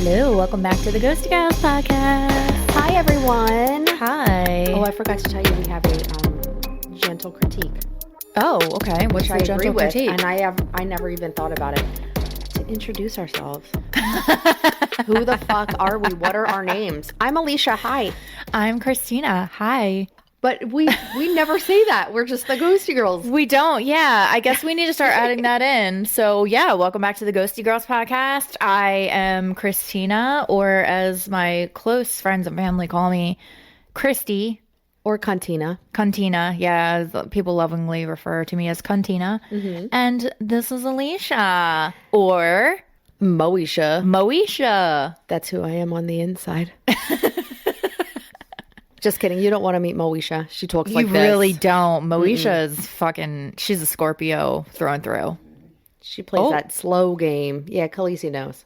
Hello, welcome back to the Ghosty Girls podcast. Hi, everyone. Hi. Oh, I forgot to tell you we have a gentle critique. Oh, okay. What's Which your I agree gentle with, critique? and I never even thought about it. To introduce ourselves. Who the fuck are we? What are our names? I'm Alicia. Hi. I'm Christina. Hi. But we never say that. We're just the Ghosty Girls. We don't. Yeah. I guess we need to start adding that in. So, yeah, welcome back to the Ghosty Girls podcast. I am Christina, or as my close friends and family call me, Christy. Or Cantina. Cantina. Yeah. People lovingly refer to me as Cantina. Mm-hmm. And this is Alicia. Or Moesha. Moesha. That's who I am on the inside. Just kidding. You don't want to meet Moesha. She talks like this. You really don't. Moesha is fucking, she's a Scorpio through and through. She plays that slow game. Yeah, Khaleesi knows.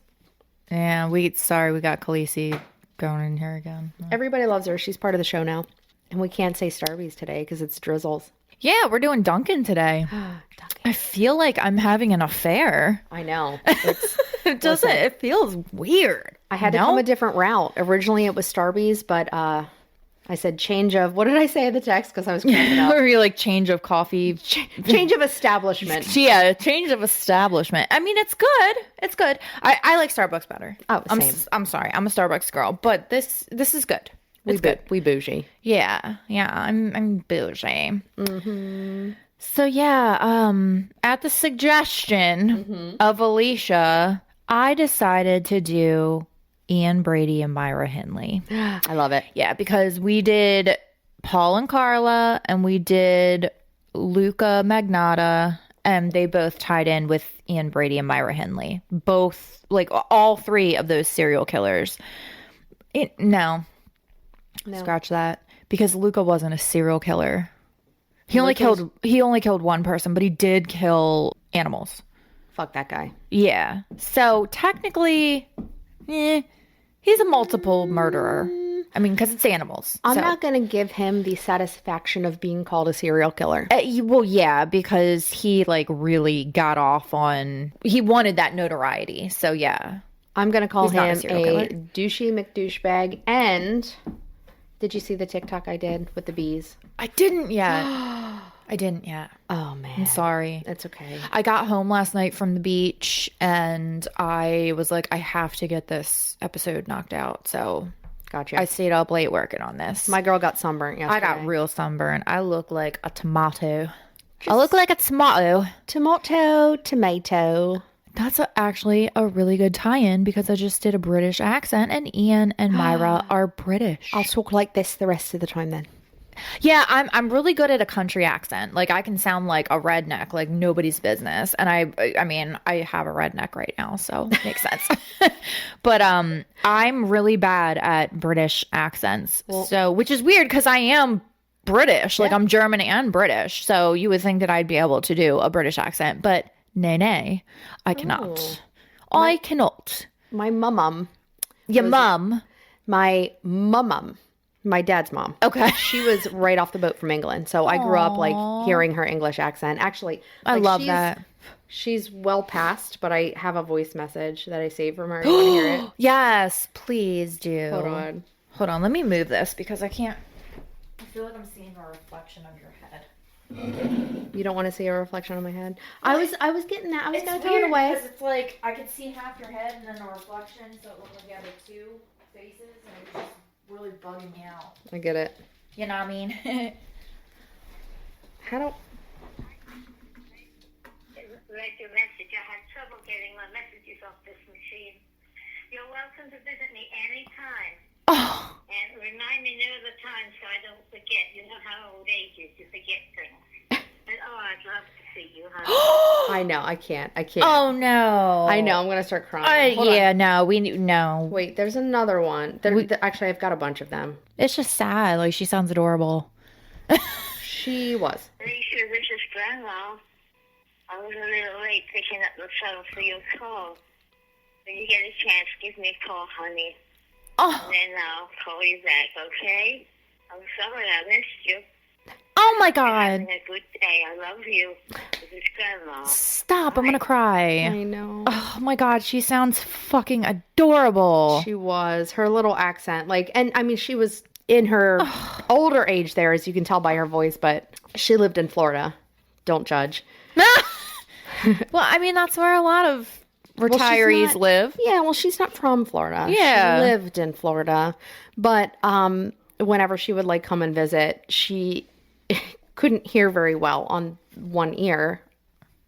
Yeah, we got Khaleesi going in here again. Everybody loves her. She's part of the show now. And we can't say Starbies today because it's drizzles. Yeah, we're doing Duncan today. Duncan. I feel like I'm having an affair. I know. It doesn't, it feels weird. I had to come a different route. Originally it was Starbies, but I said change of, what did I say in the text? Because I was cracking up. Or you like change of coffee. Change of establishment. Yeah, change of establishment. I mean, it's good. It's good. I like Starbucks better. Oh, same. I'm sorry. I'm a Starbucks girl, but this is good. It's good. We bougie. Yeah. I'm bougie. Mm-hmm. So yeah, at the suggestion of Alicia, I decided to do Ian, Brady, and Myra Hindley. I love it. Yeah, because we did Paul and Carla, and we did Luca Magnotta, and they both tied in with Ian, Brady, and Myra Hindley. Both, like all three of those serial killers. No. Scratch that. Because Luca wasn't a serial killer. He only killed one person, but he did kill animals. Fuck that guy. Yeah. So technically, he's a multiple murderer. I mean, because it's animals. I'm not going to give him the satisfaction of being called a serial killer. Well, yeah, because he like really got off on, he wanted that notoriety. So yeah. I'm going to call him a killer. douchey McDouchebag. And did you see the TikTok I did with the bees? I didn't yet. Oh, man. I'm sorry. That's okay. I got home last night from the beach and I was like, I have to get this episode knocked out. So gotcha. I stayed up late working on this. My girl got sunburnt yesterday. I got real sunburn. I look like a tomato. Tomato. That's actually a really good tie-in because I just did a British accent and Ian and Myra are British. I'll talk like this the rest of the time then. Yeah, I'm really good at a country accent. Like I can sound like a redneck, like nobody's business. And I mean, I have a redneck right now, so it makes sense. But I'm really bad at British accents. Well, so which is weird because I am British. Like I'm German and British. So you would think that I'd be able to do a British accent, but nay, I cannot. I cannot. My mum. Your mum? My mum. My dad's mom. Okay. She was right off the boat from England. So I grew up like hearing her English accent. Actually, I love that. She's well past, but I have a voice message that I saved from her. You want to hear it? Yes, please do. Hold on. Let me move this because I can't. I feel like I'm seeing a reflection of your head. You don't want to see a reflection on my head? I was getting that. I was going to throw it away. away. Because it's like I could see half your head and then a reflection, so it looked like you had like two faces, and it was just really bugging me out. I get it. You know what I mean? How do... Read your message. I had trouble getting my messages off this machine. You're welcome to visit me anytime. Oh. And remind me near the time so I don't forget. You know how old age is, you forget things. And I'd love to see you, honey. I know. I can't. Oh, no. I know. I'm going to start crying. No. No. Wait, there's another one. Actually, I've got a bunch of them. It's just sad. Like, she sounds adorable. She was. Alicia, this is Grandma. I was a little late picking up the phone for your call. When you get a chance, give me a call, honey. Oh. And then I'll call you back, okay? I'm sorry I missed you. Oh, my God. Having a good day. I love you. with his grandma. Stop. I'm going to cry. I know. Oh my God. She sounds fucking adorable. She was. Her little accent. And I mean, she was in her older age there, as you can tell by her voice, but she lived in Florida. Don't judge. Well, I mean, that's where a lot of retirees live. Yeah, well, she's not from Florida. Yeah. She lived in Florida. But whenever she would come and visit, she couldn't hear very well on one ear,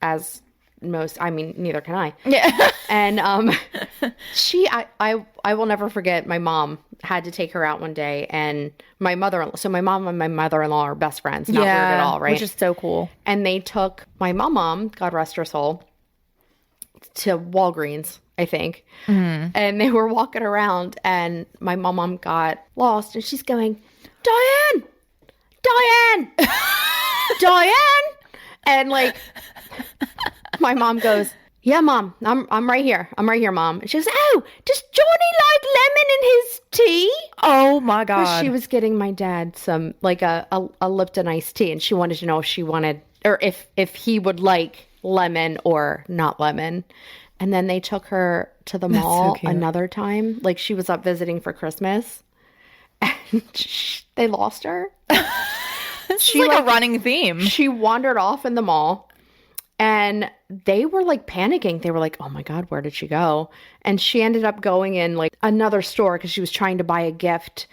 as most, I mean, neither can I. Yeah. And I will never forget, my mom had to take her out one day, and my mother-in-law, so my mom and my mother-in-law are best friends, not weird at all, right? Which is so cool. And they took my mom, God rest her soul, to Walgreens, I think. Mm-hmm. And they were walking around, and my mom got lost, and she's going, Diane! And my mom goes, yeah, Mom, I'm right here. I'm right here, Mom. And she goes, oh, does Johnny like lemon in his tea? Oh my God. She was getting my dad some, a Lipton iced tea, and she wanted to know if she wanted, or if he would like lemon or not lemon. And then they took her to the mall another time. She was up visiting for Christmas, and they lost her. She's like a running theme. She wandered off in the mall, and they were panicking. They were like, oh my God, where did she go? And she ended up going in another store because she was trying to buy a gift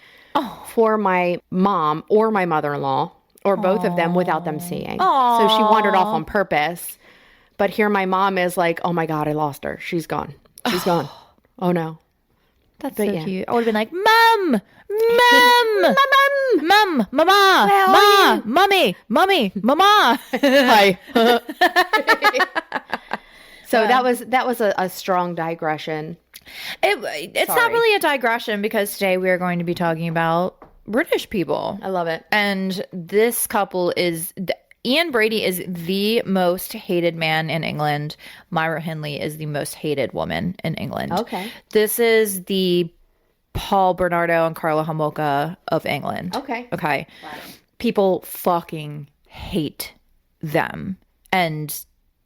for my mom or my mother-in-law or both of them without them seeing. So she wandered off on purpose. But here my mom is like, oh my God, I lost her. She's gone. She's gone. Oh no. That's so cute. I would have been like, Mom, Mama, Mommy, Mama. Hi. So that was a strong digression. It's not really a digression, because today we are going to be talking about British people. I love it. And this couple Ian Brady is the most hated man in England. Myra Hindley is the most hated woman in England. Okay. This is the Paul Bernardo and Carla Homolka of England. Okay. Okay. Wow. People fucking hate them. And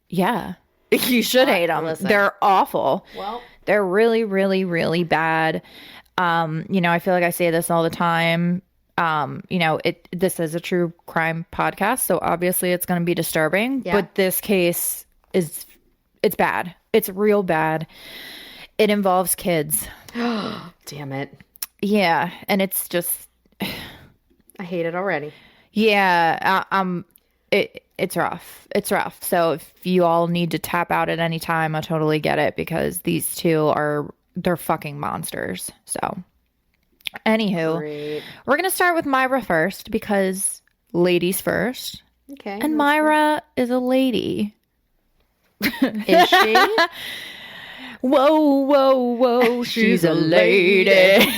yeah, you should hate them. Listen. They're awful. Well, they're really, really, really bad. I feel like I say this all the time. This is a true crime podcast, so obviously it's going to be disturbing, but this case it's bad. It's real bad. It involves kids. Damn it. Yeah. And it's just, I hate it already. Yeah. It's rough. It's rough. So if you all need to tap out at any time, I totally get it, because these two they're fucking monsters. So anywho, Great. We're going to start with Myra first, because ladies first. Okay. And Myra is a lady. Is she? Whoa. She's a lady.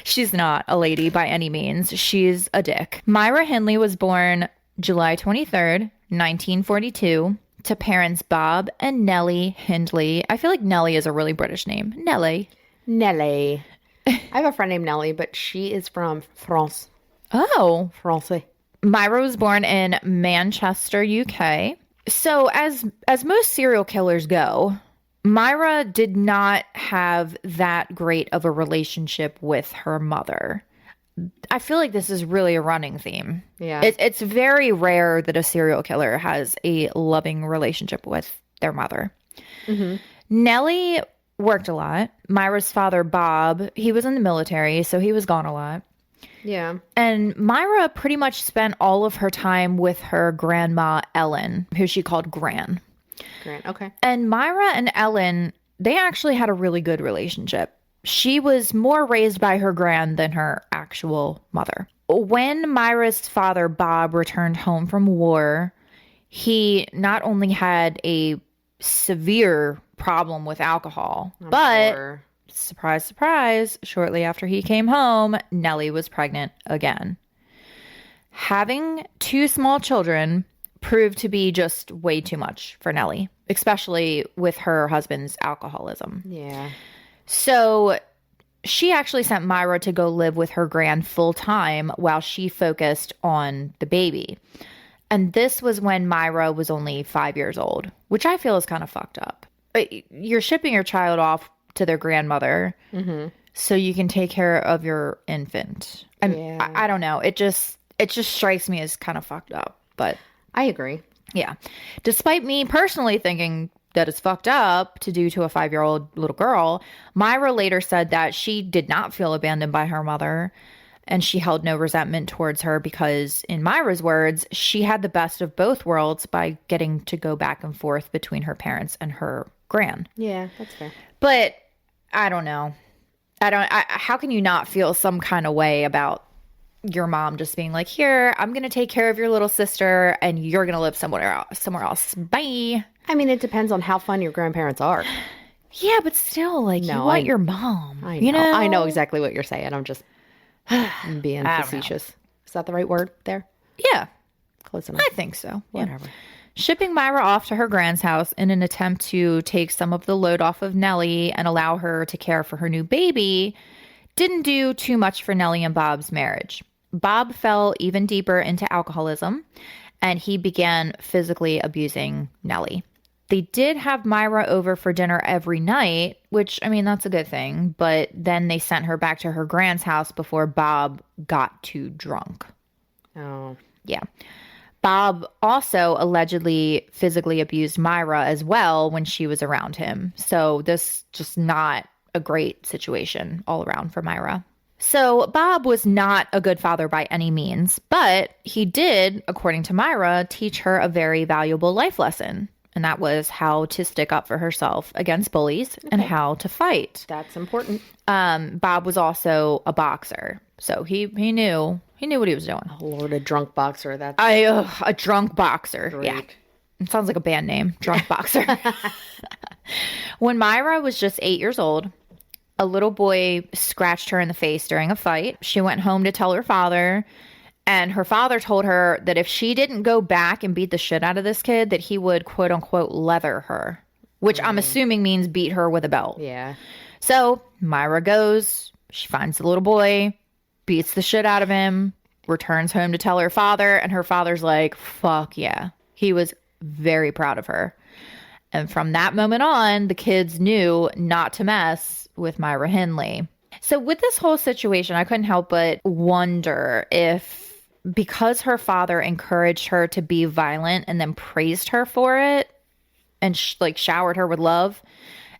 She's not a lady by any means. She's a dick. Myra Hindley was born July 23rd, 1942, to parents Bob and Nellie Hindley. I feel like Nellie is a really British name. Nellie. I have a friend named Nellie, but she is from France. Oh. France. Myra was born in Manchester, UK. So as most serial killers go, Myra did not have that great of a relationship with her mother. I feel like this is really a running theme. Yeah. It's very rare that a serial killer has a loving relationship with their mother. Mm-hmm. Nellie worked a lot. Myra's father, Bob, he was in the military, so he was gone a lot. Yeah. And Myra pretty much spent all of her time with her grandma, Ellen, who she called Gran. Okay. And Myra and Ellen, they actually had a really good relationship. She was more raised by her gran than her actual mother. When Myra's father, Bob, returned home from war, he not only had a severe problem with alcohol, but surprise, surprise, shortly after he came home, Nellie was pregnant again. Having two small children proved to be just way too much for Nellie, especially with her husband's alcoholism. Yeah. So she actually sent Myra to go live with her gran full time while she focused on the baby. And this was when Myra was only 5 years old, which I feel is kind of fucked up. You're shipping your child off to their grandmother so you can take care of your infant. I don't know. It just strikes me as kind of fucked up. But I agree. Yeah. Despite me personally thinking that it's fucked up to do to a 5-year-old little girl, Myra later said that she did not feel abandoned by her mother, and she held no resentment towards her because, in Myra's words, she had the best of both worlds by getting to go back and forth between her parents and her gran. Yeah, that's fair. But I don't know. How can you not feel some kind of way about your mom just being like, here, I'm going to take care of your little sister and you're going to live somewhere else. Bye. I mean, it depends on how fun your grandparents are. Yeah, but still, like, you want your mom. I know. You know? I know exactly what you're saying. I'm just being facetious. Is that the right word there? Yeah. Close enough. I think so. Whatever. Yeah. Shipping Myra off to her grand's house in an attempt to take some of the load off of Nellie and allow her to care for her new baby didn't do too much for Nellie and Bob's marriage. Bob fell even deeper into alcoholism, and he began physically abusing Nellie. They did have Myra over for dinner every night, which, I mean, that's a good thing, but then they sent her back to her grand's house before Bob got too drunk. Oh. Yeah. Bob also allegedly physically abused Myra as well when she was around him. So this just not a great situation all around for Myra. So Bob was not a good father by any means, but he did, according to Myra, teach her a very valuable life lesson. And that was how to stick up for herself against bullies and how to fight. That's important. Bob was also a boxer. So he knew what he was doing. Oh, Lord, a drunk boxer. That's a drunk boxer. great. Yeah. It sounds like a band name, drunk boxer. When Myra was just 8 years old, a little boy scratched her in the face during a fight. She went home to tell her father, and her father told her that if she didn't go back and beat the shit out of this kid, that he would, quote unquote, leather her, which I'm assuming means beat her with a belt. Yeah. So Myra goes, she finds the little boy, beats the shit out of him, returns home to tell her father, and her father's like, fuck yeah. He was very proud of her. And from that moment on, the kids knew not to mess with Myra Hindley. So with this whole situation, I couldn't help but wonder if, because her father encouraged her to be violent and then praised her for it and showered her with love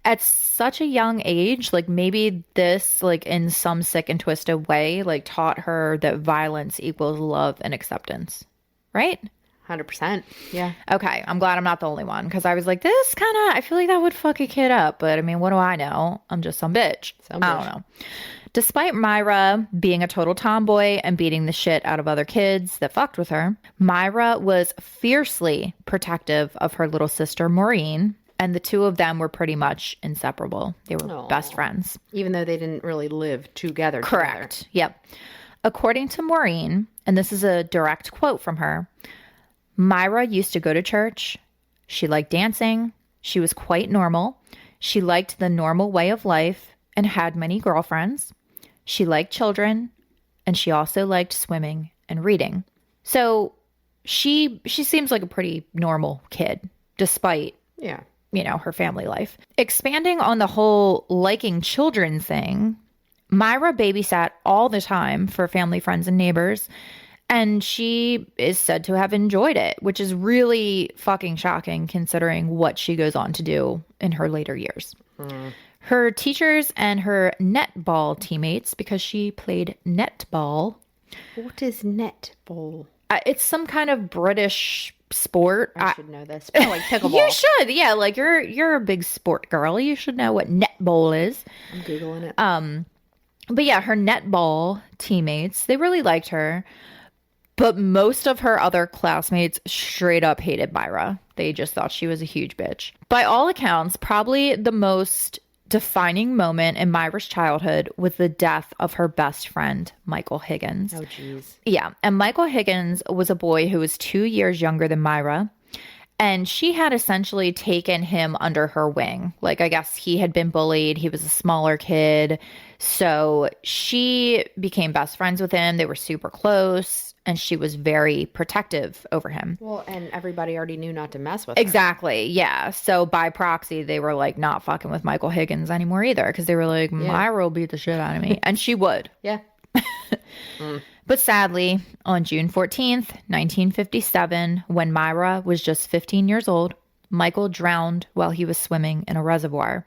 at such a young age, like maybe this, like in some sick and twisted way, like taught her that violence equals love and acceptance. Right? 100%. Yeah. Okay, I'm glad I'm not the only one, because I was like, this kind of, I feel like that would fuck a kid up, but I mean, what do I know? I'm just some bitch. I don't know. Despite Myra being a total tomboy and beating the shit out of other kids that fucked with her, Myra was fiercely protective of her little sister, Maureen, and the two of them were pretty much inseparable. They were best friends. Even though they didn't really live together. Correct. Yep. According to Maureen, and this is a direct quote from her, Myra used to go to church. She liked dancing. She was quite normal. She liked the normal way of life and had many girlfriends. She liked children, and she also liked swimming and reading. So she seems like a pretty normal kid, despite, her family life. Expanding on the whole liking children thing, Myra babysat all the time for family, friends, and neighbors. And she is said to have enjoyed it, which is really fucking shocking considering what she goes on to do in her later years. Her teachers and her netball teammates, because she played netball. What is netball? It's some kind of British sport. I should know this. Probably like pickleball. You should. Yeah, like you're a big sport girl. You should know what netball is. I'm Googling it. But yeah, her netball teammates, they really liked her. But most of her other classmates straight up hated Myra. They just thought she was a huge bitch. By all accounts, probably the most defining moment in Myra's childhood was the death of her best friend, Michael Higgins. Oh, jeez. Yeah, and Michael Higgins was a boy who was 2 years younger than Myra. And she had essentially taken him under her wing. Like, I guess he had been bullied. He was a smaller kid. So she became best friends with him. They were super close. and she was very protective over him. Well, and everybody already knew not to mess with her. Exactly. Yeah. So by proxy, they were like not fucking with Michael Higgins anymore either, because they were like, Myra will beat the shit out of me. And she would. Yeah. But sadly, on June 14th, 1957, when Myra was just 15 years old, Michael drowned while he was swimming in a reservoir.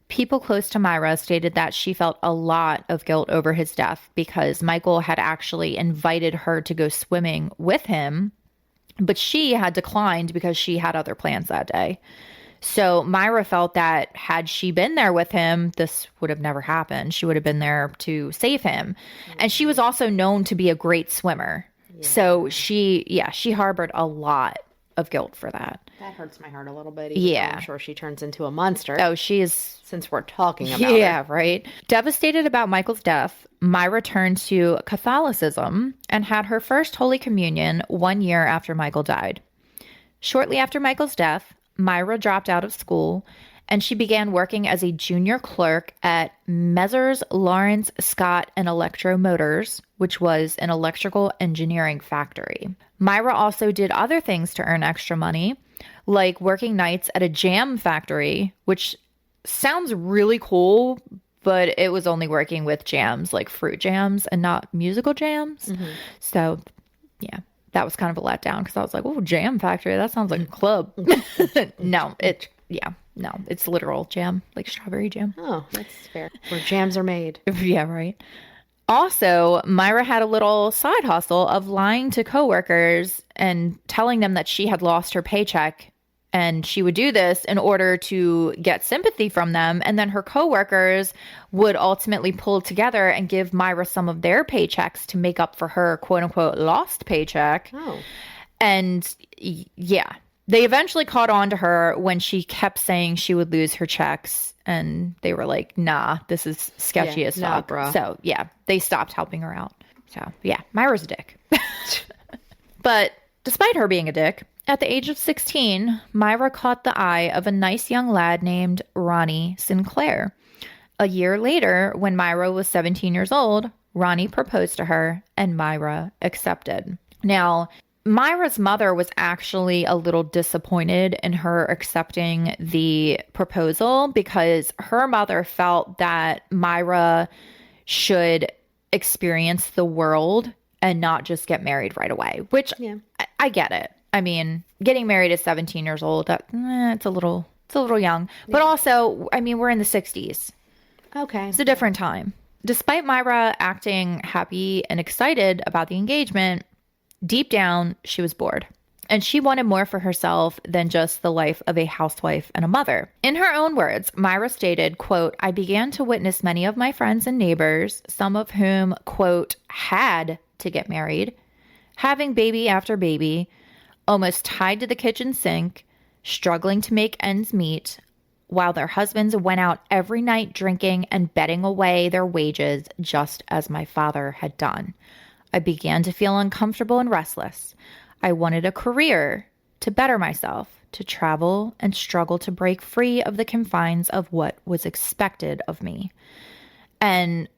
People close to Myra stated that she felt a lot of guilt over his death because Michael had actually invited her to go swimming with him, but she had declined because she had other plans that day. So Myra felt that had she been there with him, this would have never happened. She would have been there to save him. And she was also known to be a great swimmer. Yeah. So she harbored a lot of guilt for that. That hurts my heart a little bit. Yeah. I'm sure she turns into a monster. Oh, she is. Since we're talking about her. Right. Devastated about Michael's death, Myra turned to Catholicism and had her first Holy Communion 1 year after Michael died. Shortly after Michael's death, Myra dropped out of school and she began working as a junior clerk at Messrs. Lawrence, Scott and Electro Motors, which was an electrical engineering factory. Myra also did other things to earn extra money, like working nights at a jam factory, which sounds really cool, but it was only working with jams, like fruit jams and not musical jams. Mm-hmm. So, yeah, that was kind of a letdown because I was like, oh, jam factory, that sounds like a club. No, it's literal jam, like strawberry jam. Oh, that's fair. Where jams are made. Yeah, right. Also, Myra had a little side hustle of lying to coworkers and telling them that she had lost her paycheck. And she would do this in order to get sympathy from them. And then her coworkers would ultimately pull together and give Myra some of their paychecks to make up for her quote unquote lost paycheck. Oh. And yeah, they eventually caught on to her when she kept saying she would lose her checks. And they were like, nah, this is sketchy as fuck. Bruh. So yeah, they stopped helping her out. So yeah, Myra's a dick. But despite her being a dick, at the age of 16, Myra caught the eye of a nice young lad named Ronnie Sinclair. A year later, when Myra was 17 years old, Ronnie proposed to her and Myra accepted. Now, Myra's mother was actually a little disappointed in her accepting the proposal because her mother felt that Myra should experience the world and not just get married right away, which I get it. I mean, getting married at 17 years old, it's a little young. But also, I mean, we're in the 60s. Okay. It's a different time. Despite Myra acting happy and excited about the engagement, deep down, she was bored. And she wanted more for herself than just the life of a housewife and a mother. In her own words, Myra stated, quote, I began to witness many of my friends and neighbors, some of whom, quote, had to get married, having baby after baby, almost tied to the kitchen sink, struggling to make ends meet, while their husbands went out every night drinking and betting away their wages just as my father had done. I began to feel uncomfortable and restless. I wanted a career, to better myself, to travel and struggle to break free of the confines of what was expected of me. And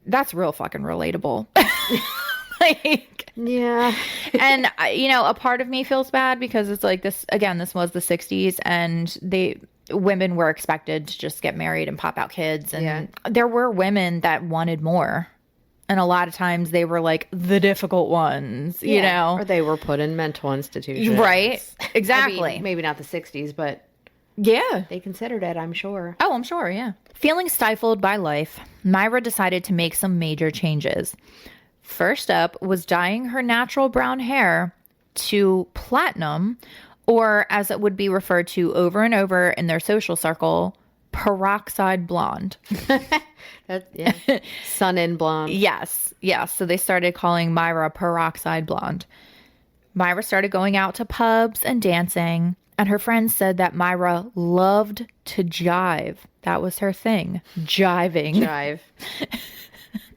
that's real fucking relatable. Like, yeah. And, a part of me feels bad because it's like this, again, this was the 60s and women were expected to just get married and pop out kids. And there were women that wanted more. And a lot of times they were like the difficult ones, you know? Or they were put in mental institutions. Right. Exactly. I mean, maybe not the 60s, but yeah, they considered it, I'm sure. Oh, I'm sure, yeah. Feeling stifled by life, Myra decided to make some major changes. First up was dyeing her natural brown hair to platinum, or as it would be referred to over and over in their social circle, peroxide blonde. Sun in blonde. Yes. So they started calling Myra peroxide blonde. Myra started going out to pubs and dancing, and her friends said that Myra loved to jive. That was her thing. Jiving. Jive.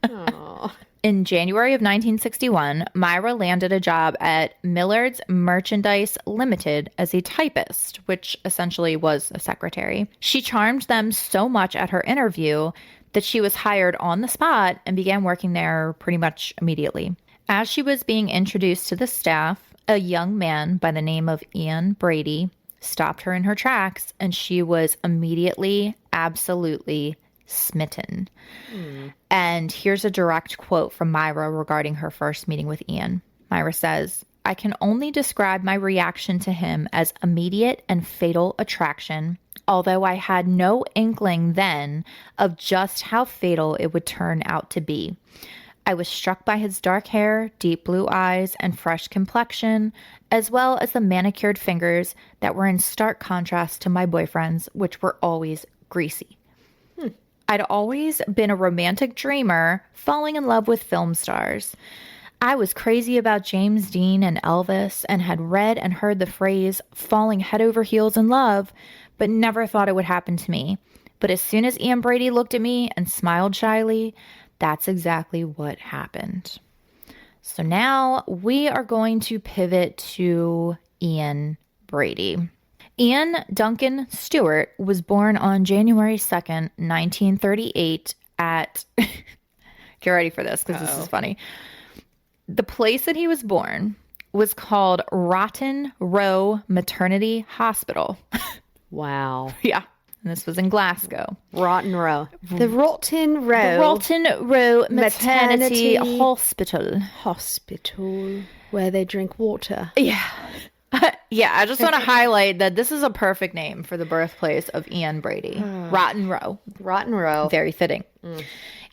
Aww. In January of 1961, Myra landed a job at Millard's Merchandise Limited as a typist, which essentially was a secretary. She charmed them so much at her interview that she was hired on the spot and began working there pretty much immediately. As she was being introduced to the staff, a young man by the name of Ian Brady stopped her in her tracks, and she was immediately, absolutely smitten. And here's a direct quote from Myra regarding her first meeting with Ian. Myra says, "I can only describe my reaction to him as immediate and fatal attraction, although I had no inkling then of just how fatal it would turn out to be. I was struck by his dark hair, deep blue eyes, and fresh complexion, as well as the manicured fingers that were in stark contrast to my boyfriend's, which were always greasy. I'd always been a romantic dreamer, falling in love with film stars. I was crazy about James Dean and Elvis and had read and heard the phrase falling head over heels in love, but never thought it would happen to me. But as soon as Ian Brady looked at me and smiled shyly, that's exactly what happened." So now we are going to pivot to Ian Brady. Ian Duncan Stewart was born on January 2nd, 1938 at, get ready for this because this is funny. The place that he was born was called Rotten Row Maternity Hospital. Wow. Yeah. And this was in Glasgow. Rotten Row. The Rotten Row. The Rotten Row Maternity Hospital. Hospital where they drink water. Yeah. Yeah, I just want to highlight that this is a perfect name for the birthplace of Ian Brady. Rotten Row. Rotten Row. Very fitting.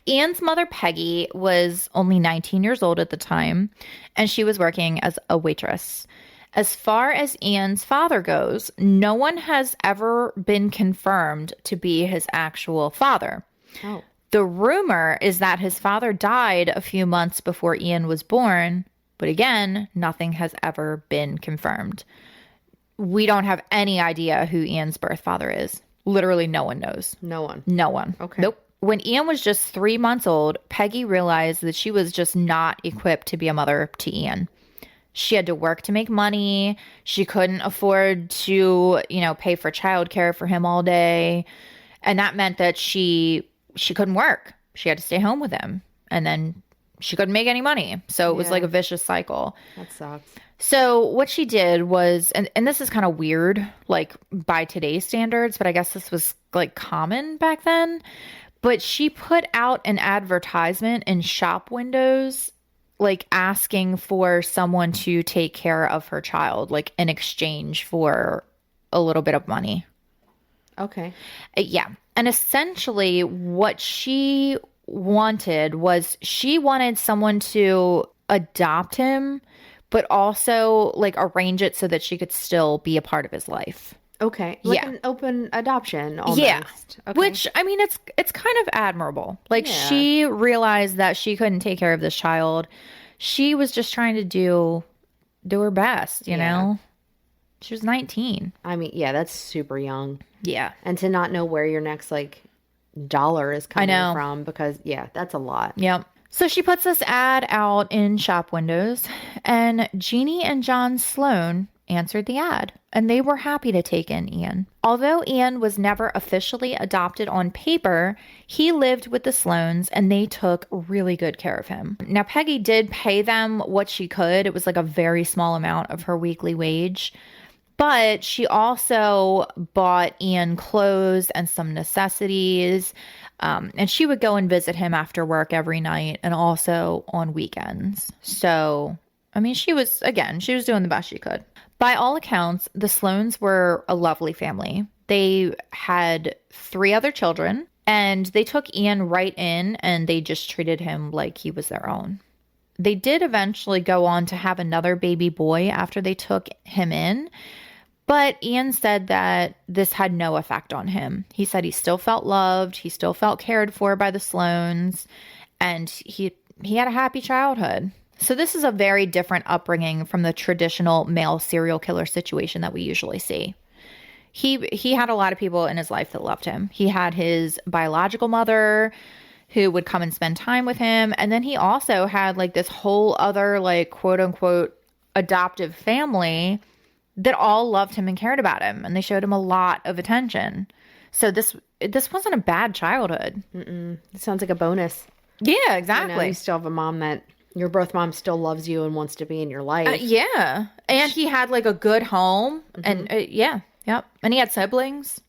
Ian's mother, Peggy, was only 19 years old at the time, and she was working as a waitress. As far as Ian's father goes, no one has ever been confirmed to be his actual father. Oh. The rumor is that his father died a few months before Ian was born, but again, nothing has ever been confirmed. We don't have any idea who Ian's birth father is. Literally no one knows. No one. No one. Okay. Nope. When Ian was just 3 months old, Peggy realized that she was just not equipped to be a mother to Ian. She had to work to make money. She couldn't afford to, pay for childcare for him all day. And that meant that she couldn't work. She had to stay home with him. And then she couldn't make any money. So it was like a vicious cycle. That sucks. So what she did was, and this is kind of weird, like by today's standards, but I guess this was like common back then. But she put out an advertisement in shop windows, like asking for someone to take care of her child, like in exchange for a little bit of money. Okay. Yeah. And essentially what she wanted was she wanted someone to adopt him, but also like arrange it so that she could still be a part of his life. Okay. Like an open adoption almost. Yeah. Okay. Which, I mean, it's kind of admirable. Like she realized that she couldn't take care of this child. She was just trying to do her best, you know? She was 19. I mean, yeah, that's super young. Yeah. And to not know where your next dollar is coming from, because that's a lot. Yep. So she puts this ad out in shop windows, and Jeannie and John Sloan answered the ad, and they were happy to take in Ian. Although Ian was never officially adopted on paper, he lived with the Sloans, and they took really good care of him. Now, Peggy did pay them what she could. It was like a very small amount of her weekly wage. But she also bought Ian clothes and some necessities. And she would go and visit him after work every night and also on weekends. So, I mean, she was doing the best she could. By all accounts, the Sloans were a lovely family. They had 3 other children, and they took Ian right in, and they just treated him like he was their own. They did eventually go on to have another baby boy after they took him in. But Ian said that this had no effect on him. He said he still felt loved. He still felt cared for by the Sloans. And he had a happy childhood. So this is a very different upbringing from the traditional male serial killer situation that we usually see. He had a lot of people in his life that loved him. He had his biological mother who would come and spend time with him. And then he also had like this whole other like quote unquote adoptive family that all loved him and cared about him, and they showed him a lot of attention. So this wasn't a bad childhood. It sounds like a bonus. Yeah, exactly. You still have a mom that Your birth mom still loves you and wants to be in your life. Yeah. And he had like a good home. And yeah. Yep. And he had siblings.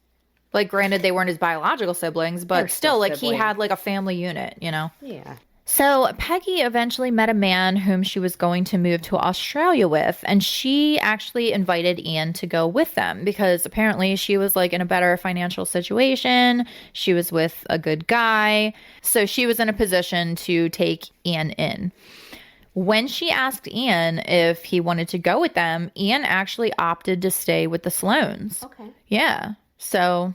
Like, granted, they weren't his biological siblings, but They're still, still like, siblings. he had like a family unit, you know? Yeah. So Peggy eventually met a man whom she was going to move to Australia with, and she actually invited Ian to go with them because apparently she was like in a better financial situation. She was with a good guy. So she was in a position to take Ian in. When she asked Ian if he wanted to go with them, Ian actually opted to stay with the Sloanes. Okay. Yeah. So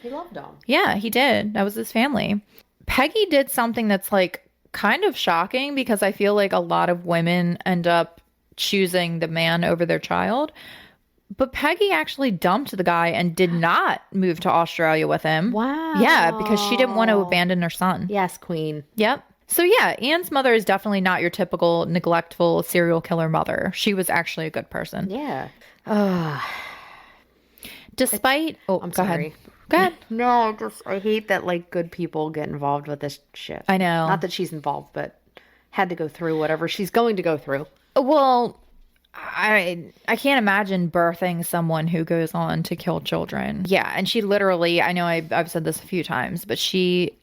He loved them. yeah, he did. That was his family. Peggy did something that's like kind of shocking because I feel like a lot of women end up choosing the man over their child. But Peggy actually dumped the guy and did not move to Australia with him. Wow. Yeah, because she didn't want to abandon her son. Yes, queen. Yep. So yeah, Anne's mother is definitely not your typical neglectful serial killer mother. She was actually a good person. Yeah. Despite... I'm go sorry. ahead. Go ahead. No, I hate that like good people get involved with this shit. I know. Not that she's involved, but had to go through whatever she's going to go through. Well, I can't imagine birthing someone who goes on to kill children. Yeah, and she literally, I know I've said this a few times, but she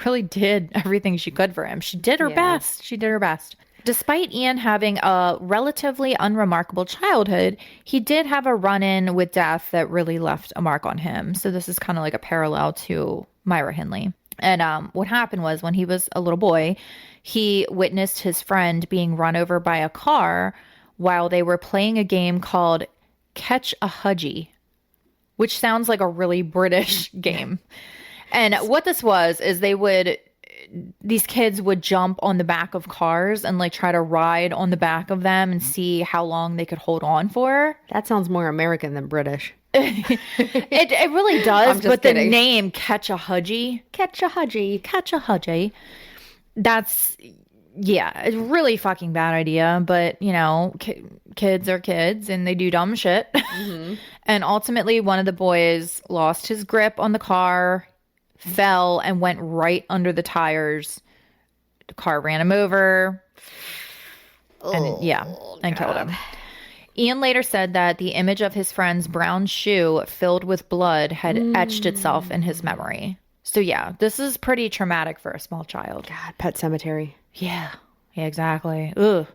really did everything she could for him. She did her best. She did her best. Despite Ian having a relatively unremarkable childhood, he did have a run-in with death that really left a mark on him. So this is kind of like a parallel to Myra Hindley. And what happened was when he was a little boy, he witnessed his friend being run over by a car while they were playing a game called Catch a Hudgie, which sounds like a really British game. And what this was is these kids would jump on the back of cars and like try to ride on the back of them and see how long they could hold on for. That sounds more American than British. It really does, I'm just but kidding. the name Catch a Hudgie. Catch a Hudgie. Catch a Hudgie. That's, yeah, it's a really fucking bad idea, but you know, kids are kids and they do dumb shit. Mm-hmm. And ultimately one of the boys lost his grip on the car, fell and went right under the tires. The car ran him over and killed him. Ian later said that the image of his friend's brown shoe filled with blood had etched itself in his memory. So yeah, this is pretty traumatic for a small child. God, Pet Cemetery. Yeah, exactly. Ugh.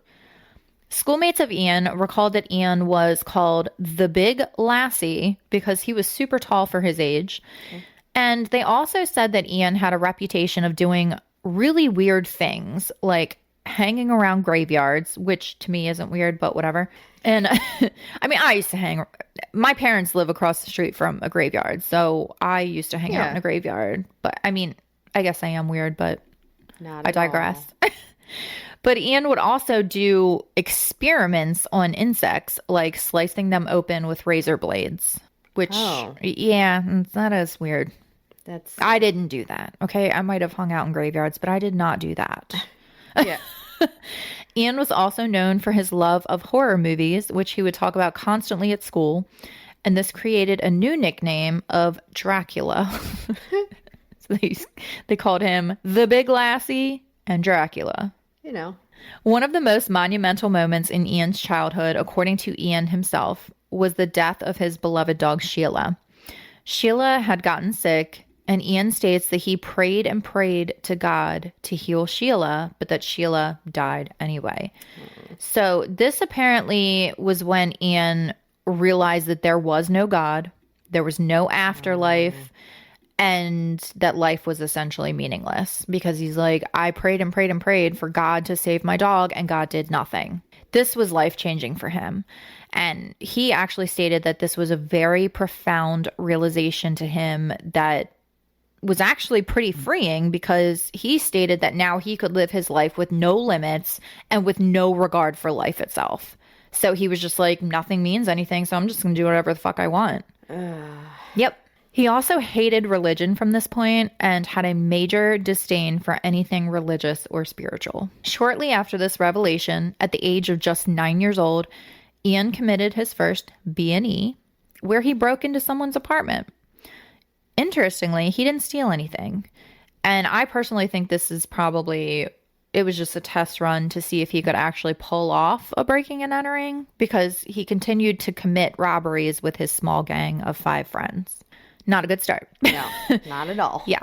Schoolmates of Ian recalled that Ian was called the Big Lassie because he was super tall for his age. Okay. And they also said that Ian had a reputation of doing really weird things, like hanging around graveyards, which to me isn't weird, but whatever. And I mean, I used to my parents live across the street from a graveyard, so I used to hang out in a graveyard. But I mean, I guess I am weird, but I digress. But Ian would also do experiments on insects, like slicing them open with razor blades, which, that is weird. I didn't do that. Okay. I might have hung out in graveyards, but I did not do that. Yeah. Ian was also known for his love of horror movies, which he would talk about constantly at school. And this created a new nickname of Dracula. So they called him the Big Lassie and Dracula. You know. One of the most monumental moments in Ian's childhood, according to Ian himself, was the death of his beloved dog, Sheila. Sheila had gotten sick, and Ian states that he prayed and prayed to God to heal Sheila, but that Sheila died anyway. So this apparently was when Ian realized that there was no God, there was no afterlife, and that life was essentially meaningless because he's like, I prayed and prayed and prayed for God to save my dog, and God did nothing. This was life-changing for him. And he actually stated that this was a very profound realization to him that was actually pretty freeing because he stated that now he could live his life with no limits and with no regard for life itself. So he was just like, nothing means anything, so I'm just going to do whatever the fuck I want. Yep. He also hated religion from this point and had a major disdain for anything religious or spiritual. Shortly after this revelation, at the age of just 9 years old, Ian committed his first B&E, where he broke into someone's apartment. Interestingly, he didn't steal anything. And I personally think this is probably it was just a test run to see if he could actually pull off a breaking and entering, because he continued to commit robberies with his small gang of 5 friends. Not a good start. No, not at all. Yeah.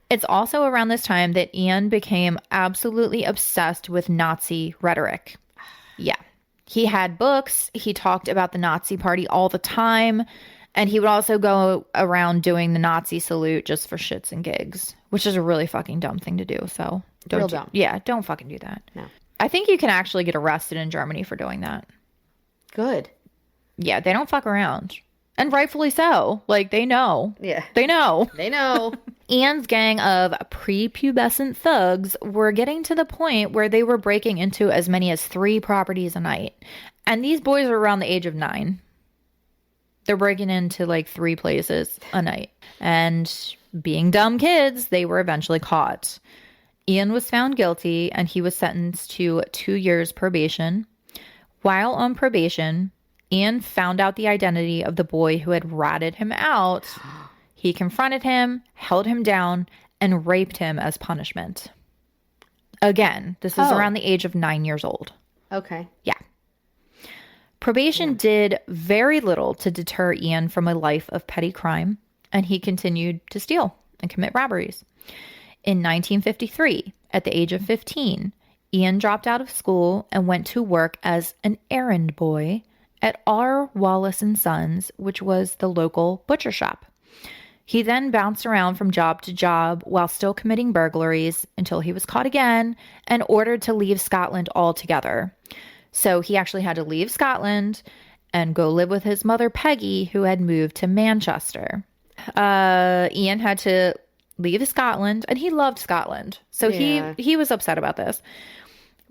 It's also around this time that Ian became absolutely obsessed with Nazi rhetoric. Yeah. He had books. He talked about the Nazi party all the time. And he would also go around doing the Nazi salute just for shits and gigs, which is a really fucking dumb thing to do. So Real dumb. Yeah, don't fucking do that. No. I think you can actually get arrested in Germany for doing that. Good. Yeah, they don't fuck around. And rightfully so. Like, they know. Yeah. They know. They know. Ian's gang of prepubescent thugs were getting to the point where they were breaking into as many as 3 properties a night. And these boys are around the age of 9. They're breaking into like 3 places a night. And being dumb kids, they were eventually caught. Ian was found guilty and he was sentenced to 2 years probation. While on probation, Ian found out the identity of the boy who had ratted him out. He confronted him, held him down, and raped him as punishment. Again, this is around the age of 9 years old. Okay. Yeah. Probation did very little to deter Ian from a life of petty crime, and he continued to steal and commit robberies. In 1953, at the age of 15, Ian dropped out of school and went to work as an errand boy at R. Wallace & Sons, which was the local butcher shop. He then bounced around from job to job while still committing burglaries until he was caught again and ordered to leave Scotland altogether. So he actually had to leave Scotland and go live with his mother, Peggy, who had moved to Manchester. Ian had to leave Scotland, and he loved Scotland. So he was upset about this.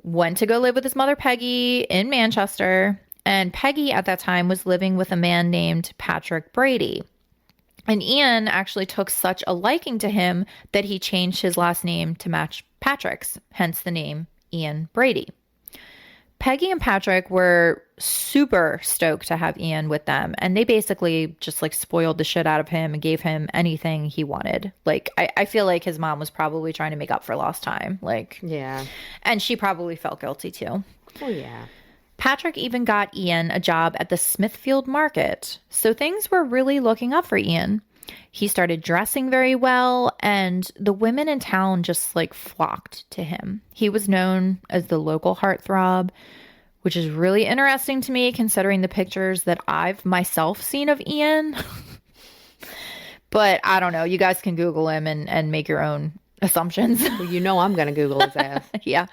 Went to go live with his mother, Peggy, in Manchester. And Peggy at that time was living with a man named Patrick Brady. And Ian actually took such a liking to him that he changed his last name to match Patrick's, hence the name Ian Brady. Peggy and Patrick were super stoked to have Ian with them, and they basically just like spoiled the shit out of him and gave him anything he wanted. Like, I feel like his mom was probably trying to make up for lost time. Like, yeah. And she probably felt guilty too. Oh, yeah. Patrick even got Ian a job at the Smithfield Market, so things were really looking up for Ian. He started dressing very well, and the women in town just like flocked to him. He was known as the local heartthrob, which is really interesting to me considering the pictures that I've myself seen of Ian. But I don't know. You guys can Google him and make your own assumptions. Well, you know I'm going to Google his ass. Yeah.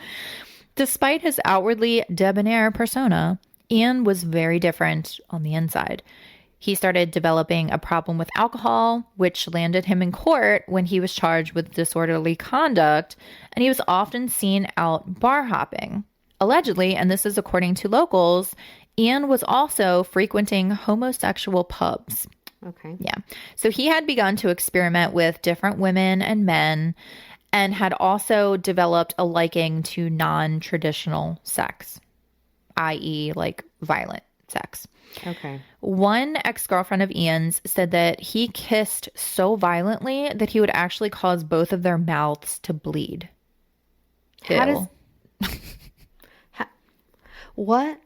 Despite his outwardly debonair persona, Ian was very different on the inside. He started developing a problem with alcohol, which landed him in court when he was charged with disorderly conduct, and he was often seen out bar hopping. Allegedly, and this is according to locals, Ian was also frequenting homosexual pubs. Okay. Yeah. So he had begun to experiment with different women and men and had also developed a liking to non-traditional sex, i.e. like violent sex. Okay. One ex-girlfriend of Ian's said that he kissed so violently that he would actually cause both of their mouths to bleed. How does... What?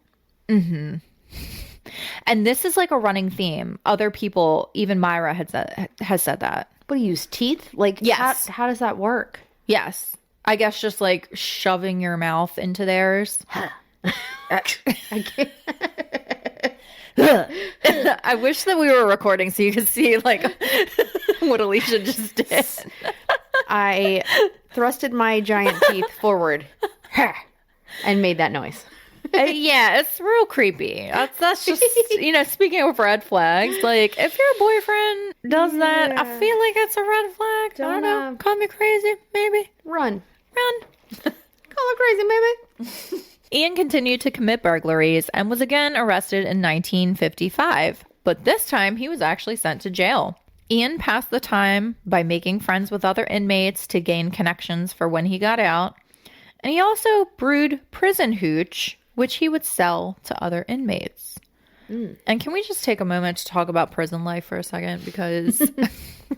Mm-hmm. And this is like a running theme. Other people, even Myra has said that. What do you use, teeth? Like, yes. How does that work? Yes. I guess just like shoving your mouth into theirs. I can't. I wish that we were recording so you could see like what Alicia just did. I thrusted my giant teeth forward and made that noise. Yeah, it's real creepy. That's just, speaking of red flags, like if your boyfriend does that, I feel like it's a red flag. I don't know. Call me crazy, maybe. Run. Call her crazy, maybe. Ian continued to commit burglaries and was again arrested in 1955, but this time he was actually sent to jail. Ian passed the time by making friends with other inmates to gain connections for when he got out, and he also brewed prison hooch, which he would sell to other inmates. And can we just take a moment to talk about prison life for a second? Because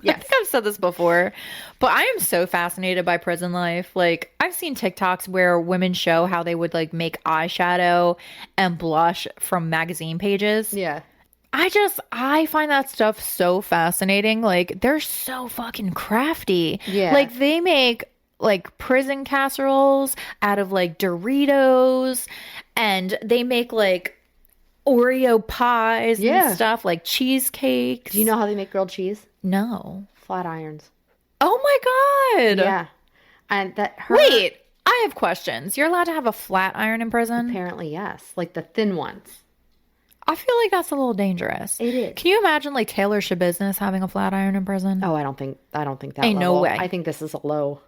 Yes. I think I've said this before, but I am so fascinated by prison life. Like, I've seen TikToks where women show how they would like make eyeshadow and blush from magazine pages. Yeah. I find that stuff so fascinating. Like, they're so fucking crafty. Yeah. Like, they make like prison casseroles out of like Doritos, and they make like Oreo pies and stuff, like cheesecakes. Do you know how they make grilled cheese? No. Flat irons. Oh my God. Yeah. And Wait, I have questions. You're allowed to have a flat iron in prison? apparently, yes. Like the thin ones. I feel like that's a little dangerous. It is. Can you imagine like Taylor Shabusiness having a flat iron in prison? Oh, I don't think that Ain't no level. way. I think this is a low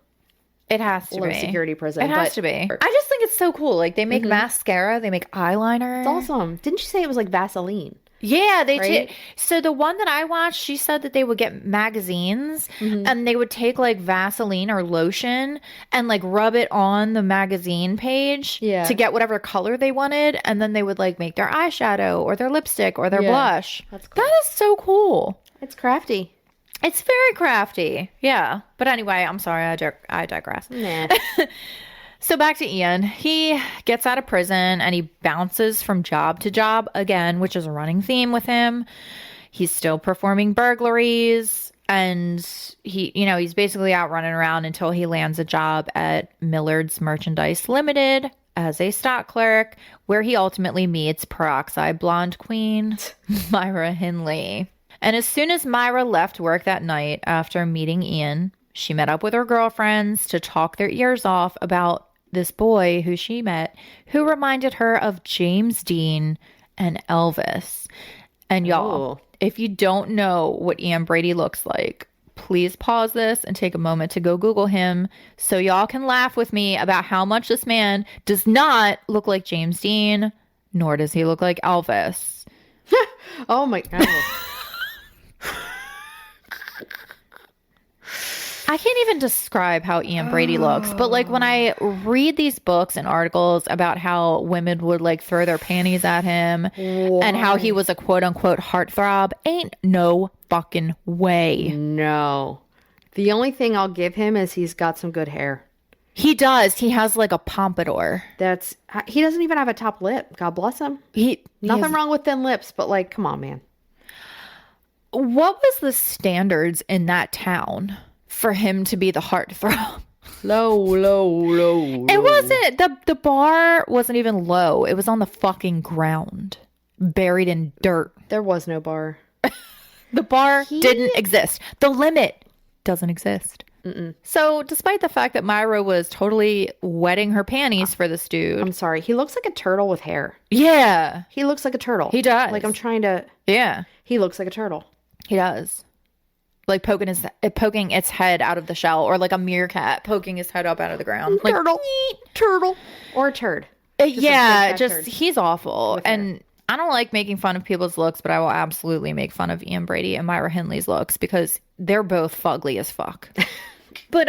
It has to be. security prison. It has to be. I just think it's so cool. Like, they make mascara, they make eyeliner. It's awesome. Didn't you say it was like Vaseline? Yeah, they Right? take. So the one that I watched, she said that they would get magazines and they would take like Vaseline or lotion and like rub it on the magazine page to get whatever color they wanted, and then they would like make their eyeshadow or their lipstick or their blush. That's cool. That is so cool. It's crafty. It's very crafty. Yeah. But anyway, I'm sorry, I digress. Nah. So back to Ian. He gets out of prison and he bounces from job to job again, which is a running theme with him. He's still performing burglaries, and he's basically out running around until he lands a job at Millard's Merchandise Limited as a stock clerk, where he ultimately meets Peroxide blonde queen Myra Hindley. And as soon as Myra left work that night after meeting Ian, she met up with her girlfriends to talk their ears off about this boy who she met, who reminded her of James Dean and Elvis. And y'all, if you don't know what Ian Brady looks like, please pause this and take a moment to go Google him so y'all can laugh with me about how much this man does not look like James Dean, nor does he look like Elvis. Oh my God. I can't even describe how Ian Brady looks, but like when I read these books and articles about how women would like throw their panties at him and how he was a quote unquote heartthrob, ain't no fucking way. No. The only thing I'll give him is he's got some good hair. He does. He has like a pompadour. He doesn't even have a top lip. God bless him. Nothing wrong with thin lips, but like, come on, man. What was the standards in that town for him to be the heartthrob? Low. It wasn't. The bar wasn't even low. It was on the fucking ground, buried in dirt. There was no bar. The bar didn't exist. The limit doesn't exist. So despite the fact that Myra was totally wetting her panties for this dude. I'm sorry. He looks like a turtle with hair. Yeah. He looks like a turtle. He does. Like, I'm trying to. Yeah. He looks like a turtle. He does. Like poking its head out of the shell, or like a meerkat poking his head up out of the ground. Like, Turtle. Or a turd. He's awful. And I don't like making fun of people's looks, but I will absolutely make fun of Ian Brady and Myra Hindley's looks because they're both fugly as fuck. But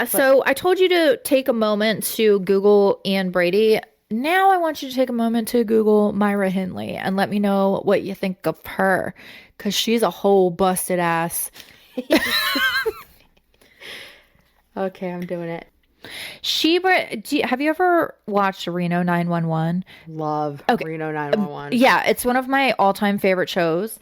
so I told you to take a moment to Google Ian Brady. Now I want you to take a moment to Google Myra Hindley and let me know what you think of her, because she's a whole busted ass. Okay, I'm doing it. Have you ever watched Reno 911? Love Reno 911. Yeah, it's one of my all-time favorite shows.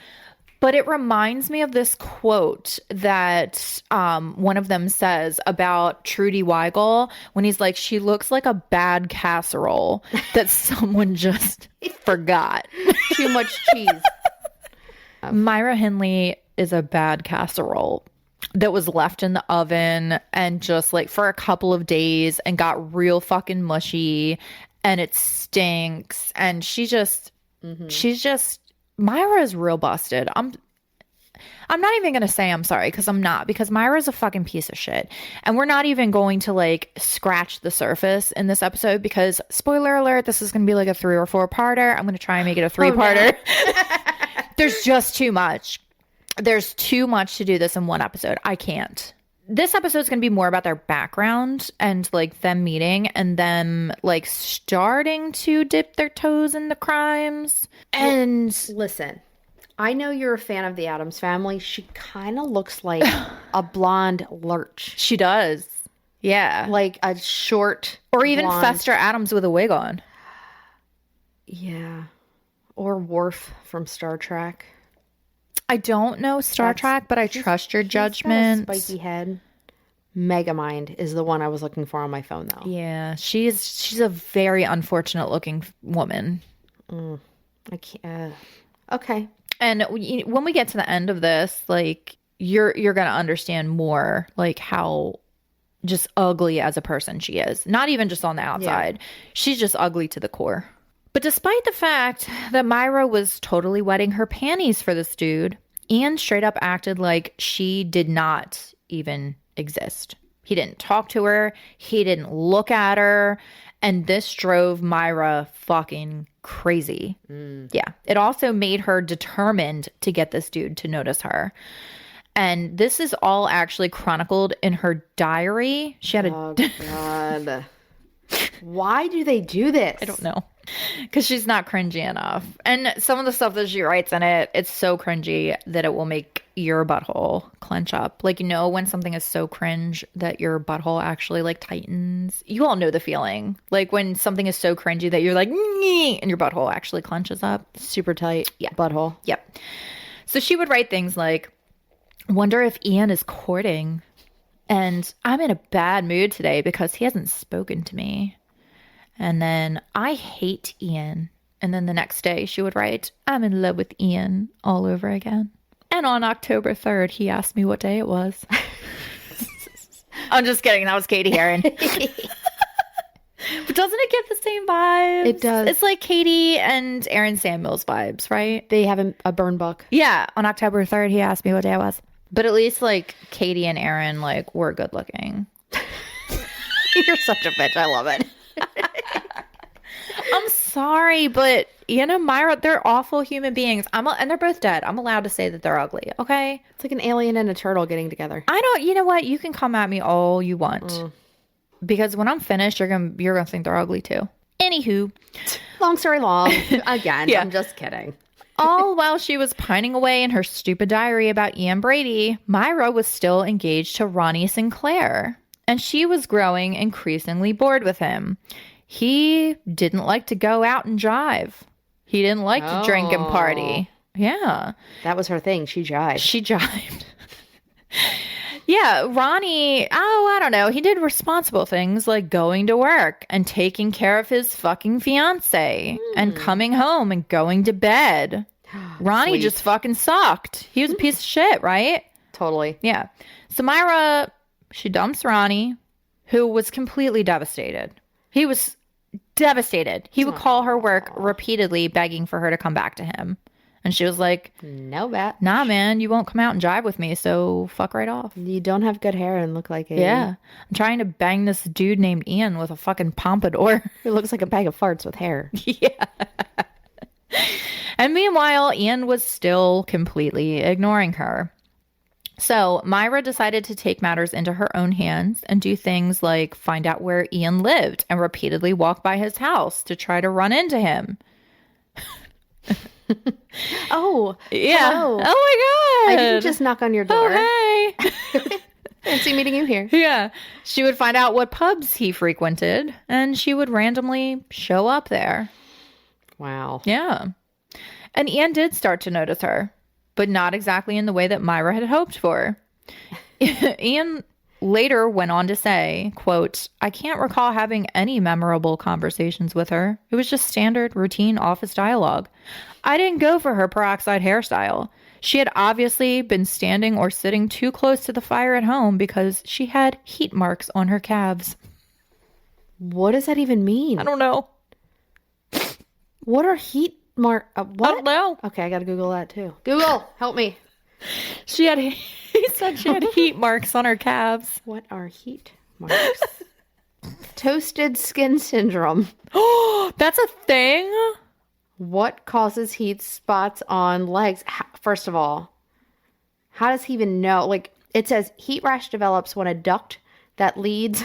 But it reminds me of this quote that one of them says about Trudy Weigel when he's like, she looks like a bad casserole that someone just forgot. Too much cheese. Myra Hindley is a bad casserole that was left in the oven and just like for a couple of days and got real fucking mushy, and it stinks. And she's just Myra is real busted. I'm not even going to say I'm sorry, because I'm not, because Myra's a fucking piece of shit. And we're not even going to like scratch the surface in this episode because, spoiler alert, this is going to be like a 3 or 4 parter. I'm going to try and make it a 3-parter. There's just too much. There's too much to do this in one episode. I can't. this episode's going to be more about their background and like them meeting and them like starting to dip their toes in the crimes. And listen, I know you're a fan of the Addams Family. She kind of looks like a blonde lurch. she does. Yeah. Like a short Or even blonde. Fester Adams with a wig on. Yeah. Or Worf from Star Trek. I don't know Star Trek, but I trust your judgment. Spiky head. Megamind is the one I was looking for on my phone, though. Yeah, she's a very unfortunate looking woman. I can't. Okay. And when we get to the end of this, like you're gonna understand more, like how just ugly as a person she is. Not even just on the outside. She's just ugly to the core. But despite the fact that Myra was totally wetting her panties for this dude, Ian straight up acted like she did not even exist. He didn't talk to her. He didn't look at her. And this drove Myra fucking crazy. Yeah. It also made her determined to get this dude to notice her. And this is all actually chronicled in her diary. She had a... Oh, God. Why do they do this? I don't know. Because she's not cringy enough. And some of the stuff that she writes in it, it's so cringy that it will make your butthole clench up. Like, you know, when something is so cringe that your butthole actually like tightens. You all know the feeling. Like when something is so cringy that you're like, "Nyeh," and your butthole actually clenches up. Super tight. Yeah. Butthole. Yep. So she would write things like, wonder if Ian is courting. And I'm in a bad mood today because he hasn't spoken to me. And then, I hate Ian. And then the next day she would write, I'm in love with Ian all over again. And on October 3rd, he asked me what day it was. I'm just kidding. That was Katie Heron. But doesn't it get the same vibes? It does. It's like Katie and Aaron Samuels vibes, right? They have a burn book. Yeah. On October 3rd, he asked me what day it was. But at least like Katie and Aaron like were good looking. You're such a bitch. I love it. I'm sorry, but you know, Myra, they're awful human beings. And they're both dead. I'm allowed to say that they're ugly, okay? It's like an alien and a turtle getting together. I don't. You know what? You can come at me all you want, because when I'm finished, you're gonna think they're ugly too. Anywho, Long story long. Again, Yeah. I'm just kidding. all while she was pining away in her stupid diary about Ian Brady, Myra was still engaged to Ronnie Sinclair, and she was growing increasingly bored with him. He didn't like to go out and jive. He didn't like to drink and party. Yeah. That was her thing. She jived. She jived. Yeah, Ronnie, I don't know. He did responsible things like going to work and taking care of his fucking fiance and coming home and going to bed. Ronnie Sweet. just fucking sucked. He was a piece of shit, right? Totally. Yeah. So Myra, she dumps Ronnie, who was completely devastated. He was devastated. He would call her work repeatedly begging for her to come back to him. And she was like, No bet. nah, man, you won't come out and jive with me, so fuck right off. You don't have good hair and look like a... Yeah. I'm trying to bang this dude named Ian with a fucking pompadour. It looks like a bag of farts with hair. Yeah. And meanwhile, Ian was still completely ignoring her. So Myra decided to take matters into her own hands and do things like find out where Ian lived and repeatedly walk by his house to try to run into him. Oh. Yeah. Hello. Oh my God. I didn't just knock on your door. Oh, hey. Fancy meeting you here. Yeah. She would find out what pubs he frequented and she would randomly show up there. Wow. Yeah. And Ian did start to notice her, but not exactly in the way that Myra had hoped for. Ian later went on to say, quote, I can't recall having any memorable conversations with her. It was just standard, routine office dialogue. I didn't go for her peroxide hairstyle. She had obviously been standing or sitting too close to the fire at home because she had heat marks on her calves. What does that even mean? I don't know. What are heat mark? I What? don't know. Okay, I gotta Google that too. Google, help me. He said she had heat marks on her calves. What are heat marks? Toasted skin syndrome. Oh, that's a thing? What causes heat spots on legs? First of all, how does he even know? Like, It says heat rash develops when a duct that leads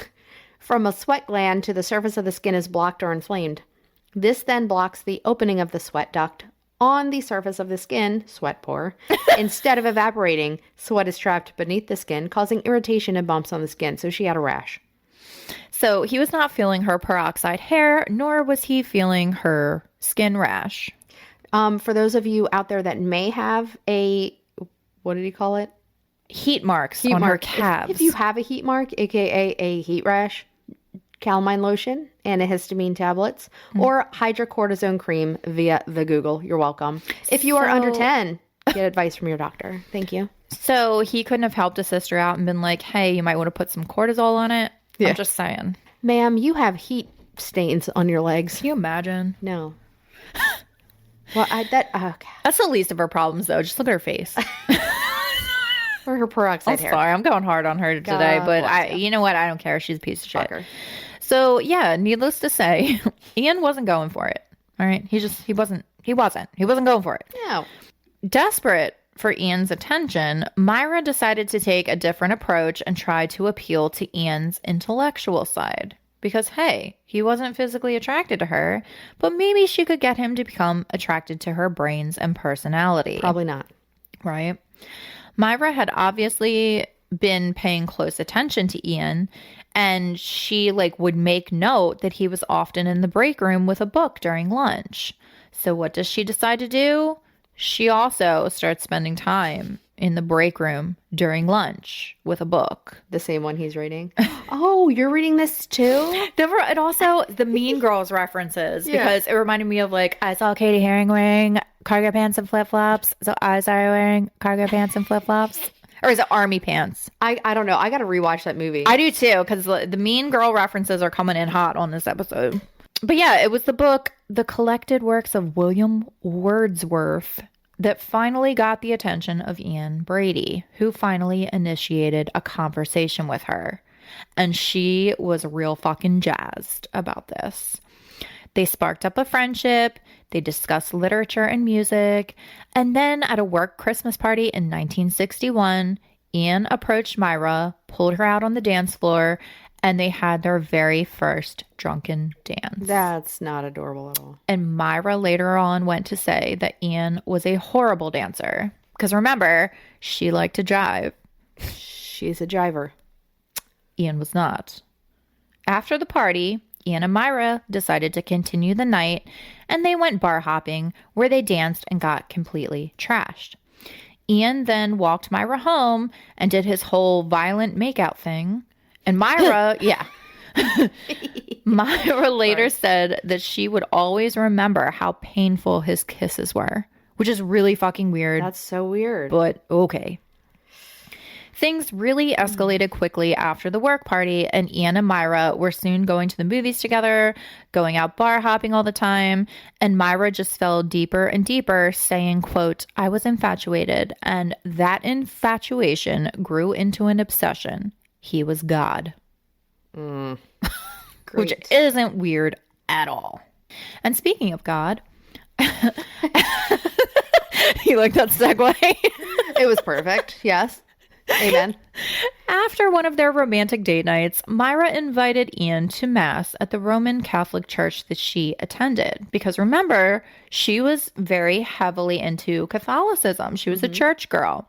from a sweat gland to the surface of the skin is blocked or inflamed. This then blocks the opening of the sweat duct on the surface of the skin, sweat pore. Instead of evaporating, sweat is trapped beneath the skin, causing irritation and bumps on the skin. So she had a rash. So he was not feeling her peroxide hair, nor was he feeling her skin rash. For those of you out there that may have a, what did he call it? Heat marks on her calves. If you have a heat mark, aka a heat rash, calamine lotion, antihistamine tablets, or hydrocortisone cream via the Google. You're welcome. If you are under 10, get advice from your doctor. Thank you. So he couldn't have helped his sister out and been like, hey, you might want to put some cortisol on it. Yeah. I'm just saying. Ma'am, you have heat stains on your legs. Can you imagine? No. Well, okay. That's the least of her problems, though. Just look at her face. Or her peroxide hair. Sorry, I'm going hard on her today, but you know what? I don't care. She's a piece of shit. Fucker. So yeah, needless to say, Ian wasn't going for it. All right, he wasn't going for it. No. Desperate for Ian's attention, Myra decided to take a different approach and try to appeal to Ian's intellectual side. Because, hey, he wasn't physically attracted to her, but maybe she could get him to become attracted to her brains and personality. Probably not. Right? Myra had obviously been paying close attention to Ian, and she would make note that he was often in the break room with a book during lunch. So what does she decide to do? She also starts spending time in the break room during lunch with a book. The same one he's reading. Oh, you're reading this too? And also the Mean Girls references, because it reminded me of I saw Katie Haring wearing cargo pants and flip-flops. So I started wearing cargo pants and flip-flops. Or is it army pants? I don't know. I got to rewatch that movie. I do too, because the Mean Girl references are coming in hot on this episode. But yeah, it was the book, The Collected Works of William Wordsworth, that finally got the attention of Ian Brady, who finally initiated a conversation with her. And she was real fucking jazzed about this. They sparked up a friendship, they discussed literature and music, and then at a work Christmas party in 1961, Ian approached Myra, pulled her out on the dance floor, and they had their very first drunken dance. That's not adorable at all. And Myra later on went to say that Ian was a horrible dancer. Because remember, she liked to jive. She's a jiver. Ian was not. After the party, Ian and Myra decided to continue the night, and they went bar hopping, where they danced and got completely trashed. Ian then walked Myra home and did his whole violent makeout thing. And Myra, Myra later said that she would always remember how painful his kisses were, which is really fucking weird. That's so weird. But okay. Things really escalated quickly after the work party, and Ian and Myra were soon going to the movies together, going out bar hopping all the time, and Myra just fell deeper and deeper, saying, quote, I was infatuated, and that infatuation grew into an obsession. He was God. Which isn't weird at all. And speaking of God, you like that segue? It was perfect. Yes. Amen. After one of their romantic date nights, Myra invited Ian to Mass at the Roman Catholic church that she attended. Because remember, she was very heavily into Catholicism. She was a church girl.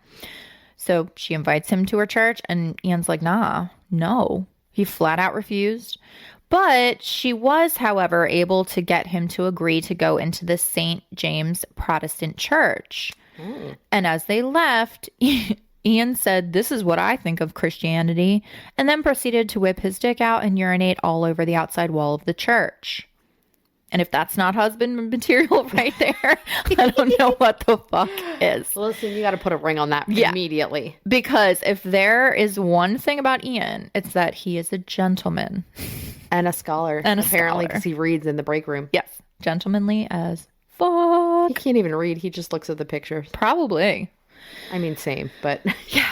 So she invites him to her church, and Ian's like, nah, no. He flat out refused. But she was, however, able to get him to agree to go into the St. James Protestant Church. And as they left, Ian said, this is what I think of Christianity, and then proceeded to whip his dick out and urinate all over the outside wall of the church. And if that's not husband material right there, I don't know what the fuck is. Listen, you got to put a ring on that immediately. Because if there is one thing about Ian, it's that he is a gentleman. And a scholar. Apparently, because he reads in the break room. Yes. Gentlemanly as fuck. He can't even read. He just looks at the pictures. Probably. I mean, same, but... Yeah.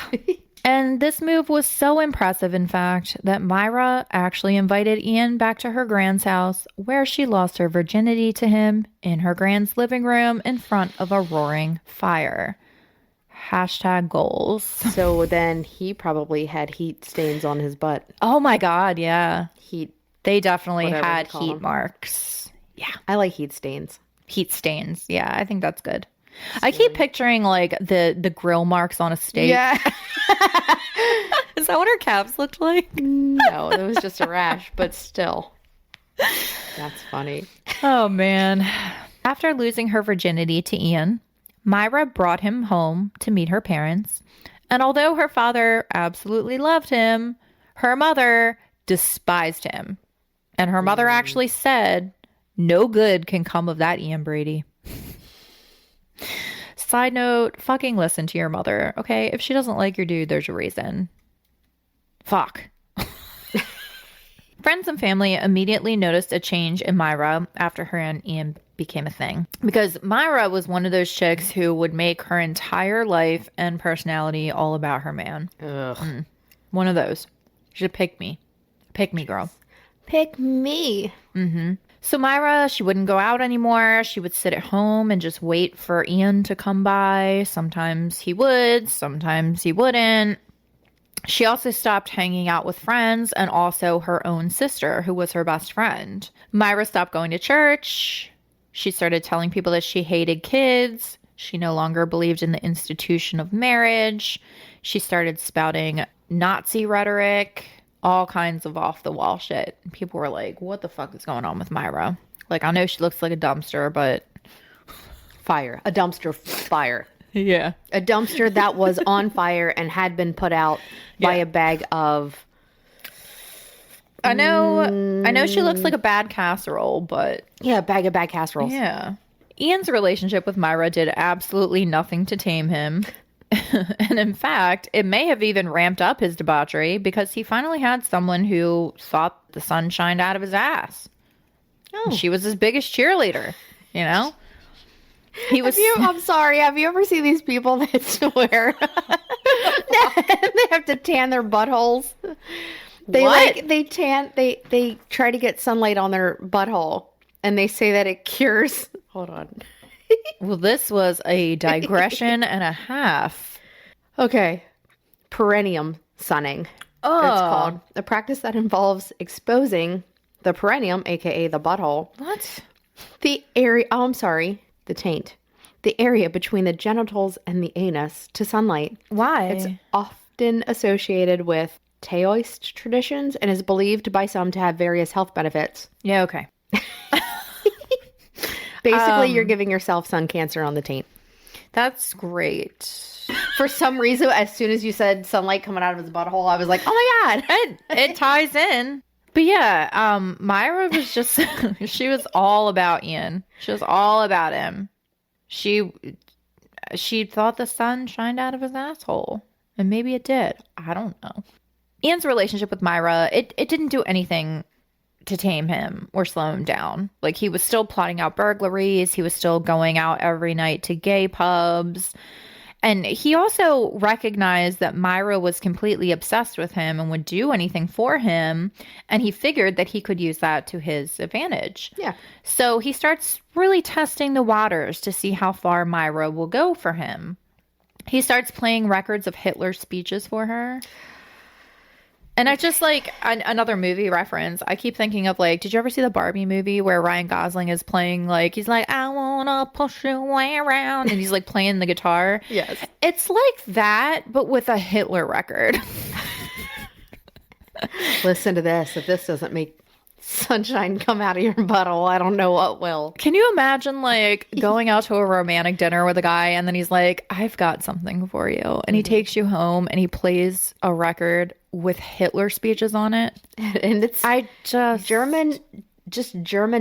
And this move was so impressive, in fact, that Myra actually invited Ian back to her grand's house, where she lost her virginity to him in her grand's living room in front of a roaring fire. Hashtag goals. So then he probably had heat stains on his butt. Oh my God, yeah. Heat. They definitely Whatever had you call heat them. marks. Yeah. I like heat stains. Heat stains. Yeah, I think that's good. I keep picturing like the grill marks on a steak. Yeah. Is that what her calves looked like? No, it was just a rash, but still. That's funny. Oh, man. After losing her virginity to Ian, Myra brought him home to meet her parents. And although her father absolutely loved him, her mother despised him. And her mother actually said, no good can come of that, Ian Brady. Side note, fucking listen to your mother, okay? If she doesn't like your dude, there's a reason. Fuck. Friends and family immediately noticed a change in Myra after her and Ian became a thing. Because Myra was one of those chicks who would make her entire life and personality all about her man. Ugh. One of those. She'd pick me. Pick me, girl. Pick me. So Myra, she wouldn't go out anymore. She would sit at home and just wait for Ian to come by. Sometimes he would, sometimes he wouldn't. She also stopped hanging out with friends and also her own sister, who was her best friend. Myra stopped going to church. She started telling people that she hated kids. She no longer believed in the institution of marriage. She started spouting Nazi rhetoric, all kinds of off-the-wall shit. People were like, what the fuck is going on with Myra? Like, I know she looks like a dumpster, but... Fire. A dumpster fire. Yeah. A dumpster that was on fire and had been put out by a bag of... I know she looks like a bad casserole, but... Yeah, a bag of bad casseroles. Yeah. Ian's relationship with Myra did absolutely nothing to tame him. And in fact, it may have even ramped up his debauchery because he finally had someone who thought the sun shined out of his ass. Oh. She was his biggest cheerleader, you know? He was... I'm sorry. Have you ever seen these people that swear they have to tan their buttholes? They try to get sunlight on their butthole, and they say that it cures. Hold on. Well, this was a digression and a half. Okay. Perineum sunning. Oh. It's called a practice that involves exposing the perineum, aka the butthole. What? The area. Oh, I'm sorry. The taint. The area between the genitals and the anus to sunlight. Why? It's often associated with Taoist traditions and is believed by some to have various health benefits. Yeah, okay. Basically, you're giving yourself sun cancer on the taint. That's great. For some reason, as soon as you said sunlight coming out of his butthole, I was like, oh my God. It ties in. But yeah, Myra was just, she was all about Ian. She was all about him. She thought the sun shined out of his asshole. And maybe it did. I don't know. Ian's relationship with Myra, it didn't do anything to tame him or slow him down. Like, he was still plotting out burglaries. He was still going out every night to gay pubs. And he also recognized that Myra was completely obsessed with him and would do anything for him. And he figured that he could use that to his advantage. Yeah. So he starts really testing the waters to see how far Myra will go for him. He starts playing records of Hitler's speeches for her. And I just like another movie reference. I keep thinking of like, did you ever see the Barbie movie where Ryan Gosling is playing like, he's like, I wanna push you way around, and he's like playing the guitar. Yes. It's like that, but with a Hitler record. Listen to this. If this doesn't make sunshine come out of your butthole, I don't know what will. Can you imagine like going out to a romantic dinner with a guy and then he's like, I've got something for you. And he takes you home and he plays a record with Hitler speeches on it. And it's German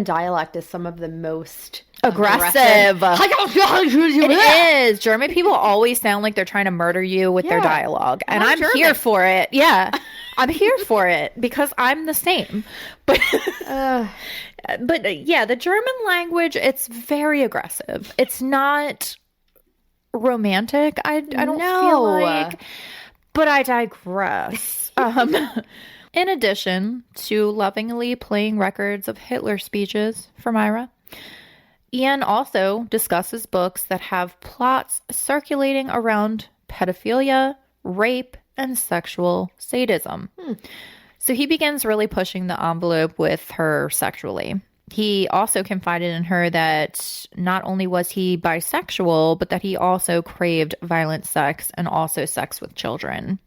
dialect is some of the most aggressive. It is. German people always sound like they're trying to murder you with their dialogue. And I'm here for it. Yeah. I'm here for it because I'm the same. But yeah, the German language, it's very aggressive. It's not romantic. I don't feel like, but I digress. In addition to lovingly playing records of Hitler speeches for Myra, Ian also discusses books that have plots circulating around pedophilia, rape, and sexual sadism. So he begins really pushing the envelope with her sexually. He also confided in her that not only was he bisexual, but that he also craved violent sex and also sex with children.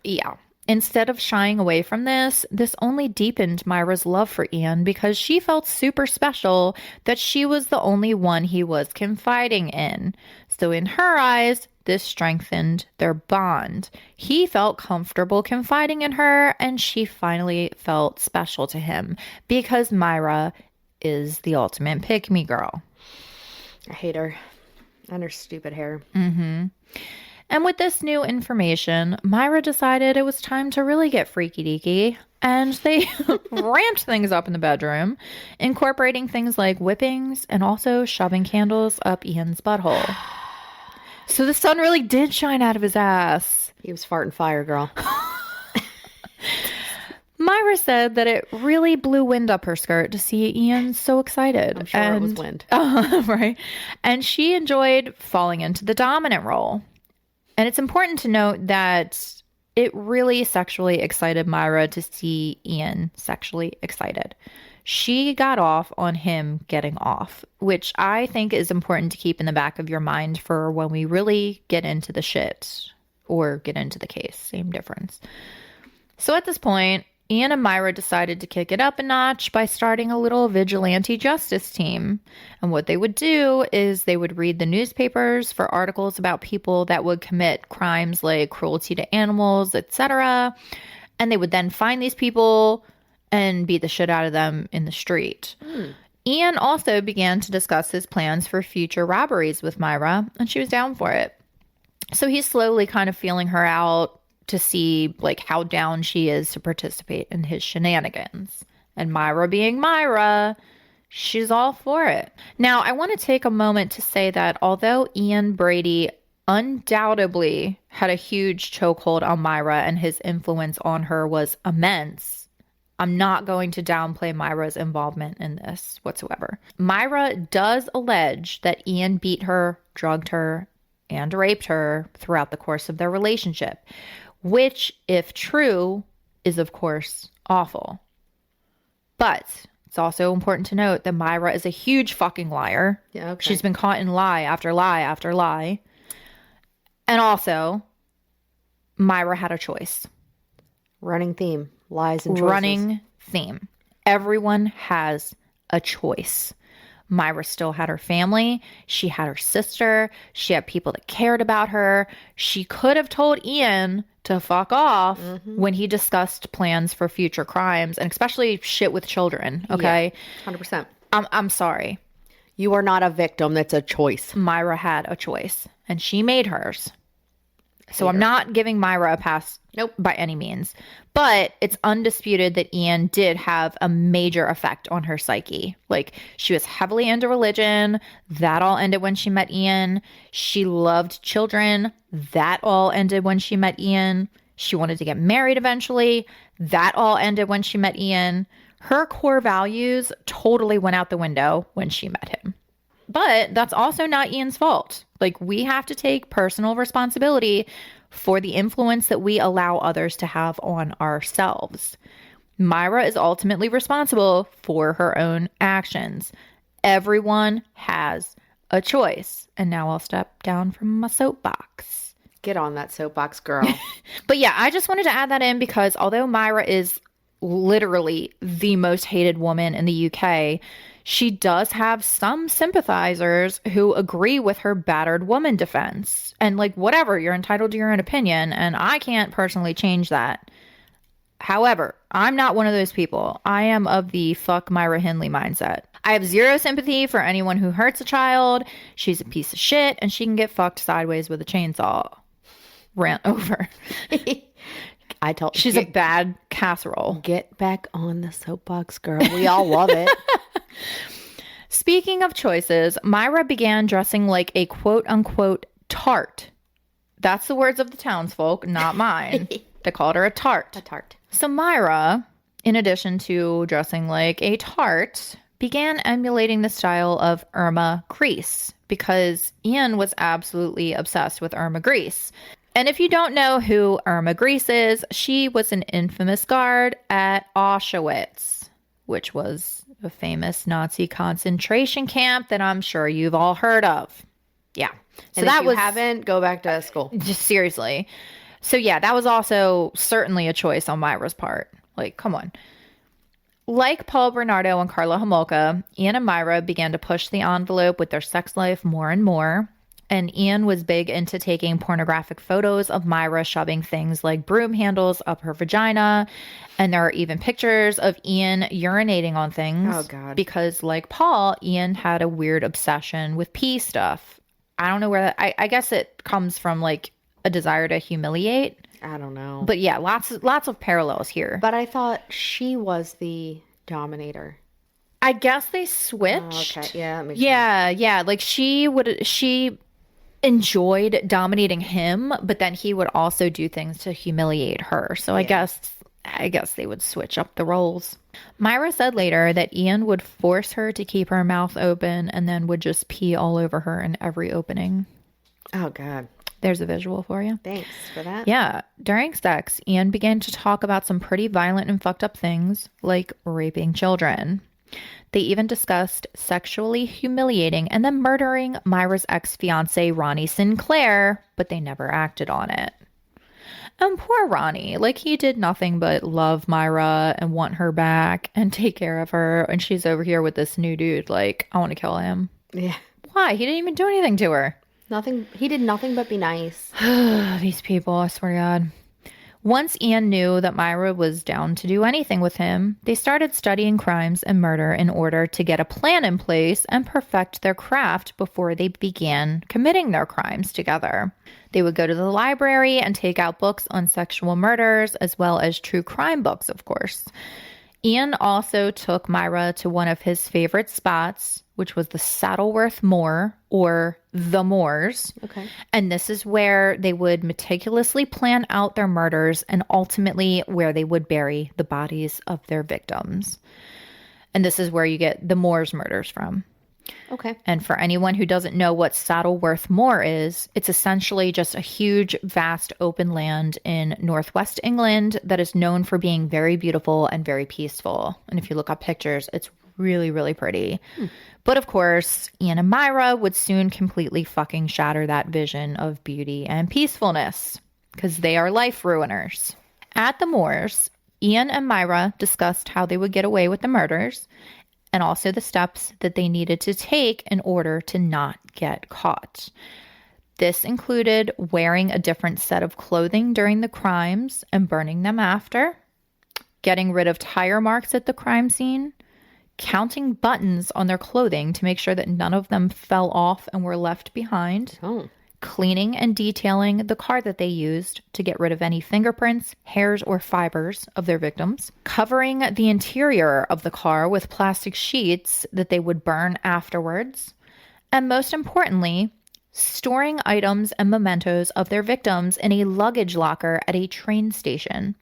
Yeah. Instead of shying away from this only deepened Myra's love for Ian because she felt super special that she was the only one he was confiding in. So in her eyes, this strengthened their bond. He felt comfortable confiding in her, and she finally felt special to him because Myra is the ultimate pick-me girl. I hate her. And her stupid hair. And with this new information, Myra decided it was time to really get freaky-deaky, and they ramped things up in the bedroom, incorporating things like whippings and also shoving candles up Ian's butthole. So the sun really did shine out of his ass. He was farting fire, girl. Myra said that it really blew wind up her skirt to see Ian so excited. I'm sure it was wind. Right. And she enjoyed falling into the dominant role. And it's important to note that it really sexually excited Myra to see Ian sexually excited. She got off on him getting off, which I think is important to keep in the back of your mind for when we really get into the shit or get into the case. Same difference. So at this point, Ian and Myra decided to kick it up a notch by starting a little vigilante justice team. And what they would do is they would read the newspapers for articles about people that would commit crimes like cruelty to animals, etc. And they would then find these people and beat the shit out of them in the street. Ian also began to discuss his plans for future robberies with Myra, and she was down for it. So he's slowly kind of feeling her out to see like how down she is to participate in his shenanigans. And Myra being Myra, she's all for it. Now, I want to take a moment to say that although Ian Brady undoubtedly had a huge chokehold on Myra and his influence on her was immense, I'm not going to downplay Myra's involvement in this whatsoever. Myra does allege that Ian beat her, drugged her, and raped her throughout the course of their relationship, which, if true, is of course awful. But it's also important to note that Myra is a huge fucking liar. Yeah, okay. She's been caught in lie after lie after lie. And also, Myra had a choice. Running theme. Lies and choices. Running theme. Everyone has a choice. Myra still had her family. She had her sister. She had people that cared about her. She could have told Ian to fuck off when he discussed plans for future crimes, and especially shit with children, okay? Yeah, 100%. I'm sorry. You are not a victim. That's a choice. Myra had a choice, and she made hers. So I'm not giving Myra a pass by any means. But it's undisputed that Ian did have a major effect on her psyche. Like, she was heavily into religion. That all ended when she met Ian. She loved children. That all ended when she met Ian. She wanted to get married eventually. That all ended when she met Ian. Her core values totally went out the window when she met him. But that's also not Ian's fault. Like, we have to take personal responsibility for the influence that we allow others to have on ourselves. Myra is ultimately responsible for her own actions. Everyone has a choice. And now I'll step down from my soapbox. Get on that soapbox, girl. But yeah, I just wanted to add that in because although Myra is literally the most hated woman in the UK, she does have some sympathizers who agree with her battered woman defense. And like, whatever, you're entitled to your own opinion, and I can't personally change that. However, I'm not one of those people. I am of the fuck Myra Hindley mindset. I have zero sympathy for anyone who hurts a child. She's a piece of shit, and she can get fucked sideways with a chainsaw. Rant over. She's a bad casserole. Get back on the soapbox, girl. We all love it. Speaking of choices, Myra began dressing like a quote-unquote tart. That's the words of the townsfolk, not mine. They called her a tart. A tart. So Myra, in addition to dressing like a tart, began emulating the style of Irma Grease because Ian was absolutely obsessed with Irma Grease. And if you don't know who Irma Grease is, she was an infamous guard at Auschwitz, which was a famous Nazi concentration camp that I'm sure you've all heard of. Yeah. So and if you haven't, go back to school. Just seriously. So yeah, that was also certainly a choice on Myra's part. Like, come on. Like Paul Bernardo and Carla Homolka, Ian and Myra began to push the envelope with their sex life more and more. And Ian was big into taking pornographic photos of Myra shoving things like broom handles up her vagina. And there are even pictures of Ian urinating on things. Oh, God. Because like Paul, Ian had a weird obsession with pee stuff. I don't know where that... I guess it comes from like a desire to humiliate. I don't know. But yeah, lots of parallels here. But I thought she was the dominator. I guess they switched. Oh, okay. Yeah, that makes sense. Yeah. Like she enjoyed dominating him, but then he would also do things to humiliate her. So yeah. I guess they would switch up the roles. Myra said later that Ian would force her to keep her mouth open and then would just pee all over her in every opening. Oh, God. There's a visual for you. Thanks for that. Yeah. During sex, Ian began to talk about some pretty violent and fucked up things, like raping children. They even discussed sexually humiliating and then murdering Myra's ex-fiance, Ronnie Sinclair, but they never acted on it. And poor Ronnie, like he did nothing but love Myra and want her back and take care of her. And she's over here with this new dude, like, I want to kill him. Yeah. Why? He didn't even do anything to her. Nothing. He did nothing but be nice. These people, I swear to God. Once Ian knew that Myra was down to do anything with him, they started studying crimes and murder in order to get a plan in place and perfect their craft before they began committing their crimes together. They would go to the library and take out books on sexual murders, as well as true crime books, of course. Ian also took Myra to one of his favorite spots, which was the Saddleworth Moor, or the Moors. Okay. And this is where they would meticulously plan out their murders and ultimately where they would bury the bodies of their victims. And this is where you get the Moors murders from. Okay. And for anyone who doesn't know what Saddleworth Moor is, it's essentially just a huge, vast open land in northwest England that is known for being very beautiful and very peaceful. And if you look up pictures, it's really, really pretty. But of course, Ian and Myra would soon completely fucking shatter that vision of beauty and peacefulness because they are life ruiners. At the Moors, Ian and Myra discussed how they would get away with the murders and also the steps that they needed to take in order to not get caught. This included wearing a different set of clothing during the crimes and burning them after, getting rid of tire marks at the crime scene, counting buttons on their clothing to make sure that none of them fell off and were left behind, cleaning and detailing the car that they used to get rid of any fingerprints, hairs, or fibers of their victims, covering the interior of the car with plastic sheets that they would burn afterwards, and most importantly, storing items and mementos of their victims in a luggage locker at a train station.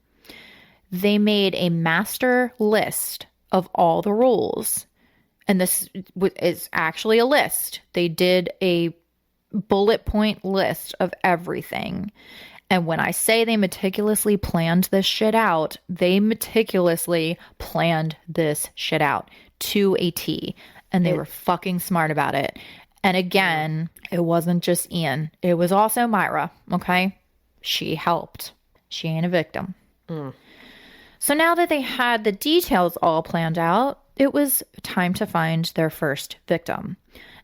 They made a master list of all the rules. And this is actually a list. They did a bullet point list of everything. And when I say they meticulously planned this shit out, they meticulously planned this shit out to a T. And they were fucking smart about it. And again, it wasn't just Ian. It was also Myra, okay? She helped. She ain't a victim. So now that they had the details all planned out, it was time to find their first victim.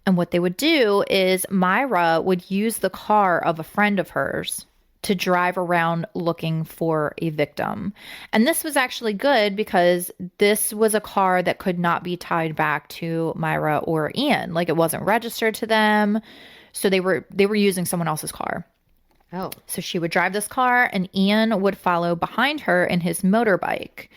And what they would do is Myra would use the car of a friend of hers to drive around looking for a victim. And this was actually good because this was a car that could not be tied back to Myra or Ian. Like it wasn't registered to them. So they were using someone else's car. Oh. So she would drive this car and Ian would follow behind her in his motorbike.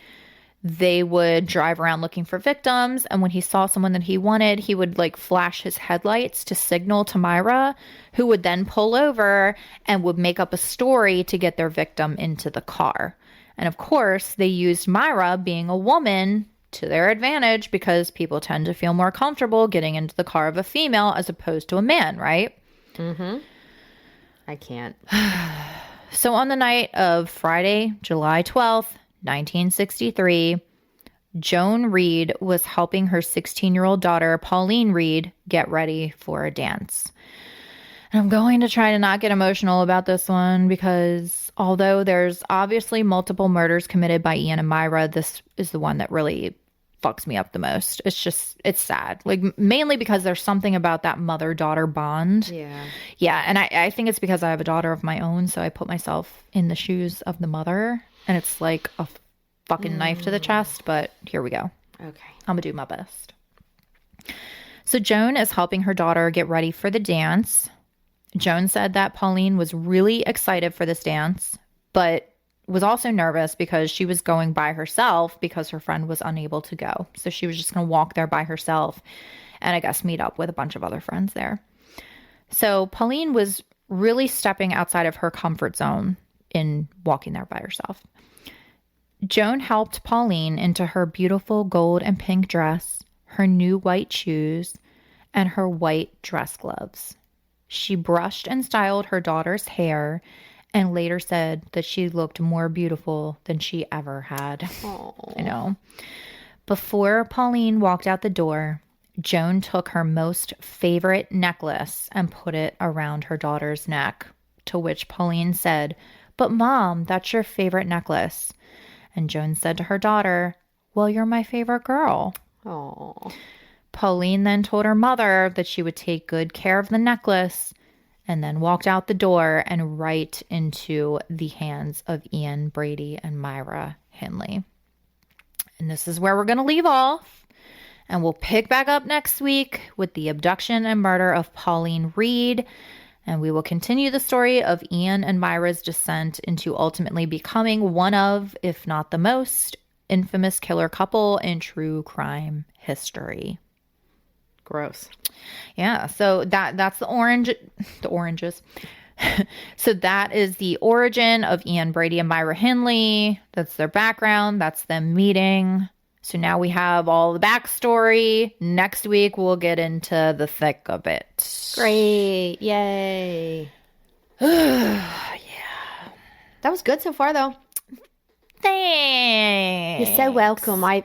They would drive around looking for victims. And when he saw someone that he wanted, he would like flash his headlights to signal to Myra, who would then pull over and would make up a story to get their victim into the car. And of course, they used Myra, being a woman, to their advantage because people tend to feel more comfortable getting into the car of a female as opposed to a man, right? Mm-hmm. I can't. So on the night of Friday, July 12th, 1963, Joan Reed was helping her 16-year-old daughter, Pauline Reed, get ready for a dance. And I'm going to try to not get emotional about this one because although there's obviously multiple murders committed by Ian and Myra, this is the one that really fucks me up the most. It's sad. Like, mainly because there's something about that mother-daughter bond. Yeah. Yeah, and I think it's because I have a daughter of my own, so I put myself in the shoes of the mother, and it's like a fucking knife to the chest, but here we go. Okay. I'm gonna do my best. So Joan is helping her daughter get ready for the dance. Joan said that Pauline was really excited for this dance, but was also nervous because she was going by herself because her friend was unable to go. So she was just going to walk there by herself and I guess meet up with a bunch of other friends there. So Pauline was really stepping outside of her comfort zone in walking there by herself. Joan helped Pauline into her beautiful gold and pink dress, her new white shoes, and her white dress gloves. She brushed and styled her daughter's hair and later said that she looked more beautiful than she ever had. Aww. I know. Before Pauline walked out the door, Joan took her most favorite necklace and put it around her daughter's neck, to which Pauline said, "But Mom, that's your favorite necklace." And Joan said to her daughter, "Well, you're my favorite girl." Aww. Pauline then told her mother that she would take good care of the necklace and then walked out the door and right into the hands of Ian, Brady, and Myra Hindley. And this is where we're going to leave off. And we'll pick back up next week with the abduction and murder of Pauline Reed. And we will continue the story of Ian and Myra's descent into ultimately becoming one of, if not the most, infamous killer couple in true crime history. Gross. Yeah, so that's the oranges. So that is the origin of Ian, Brady, and Myra Hindley. That's their background. That's them meeting. So now we have all the backstory. Next week, we'll get into the thick of it. Great. Yay. Yeah. That was good so far, thougthough. Thanks. You're so welcome. I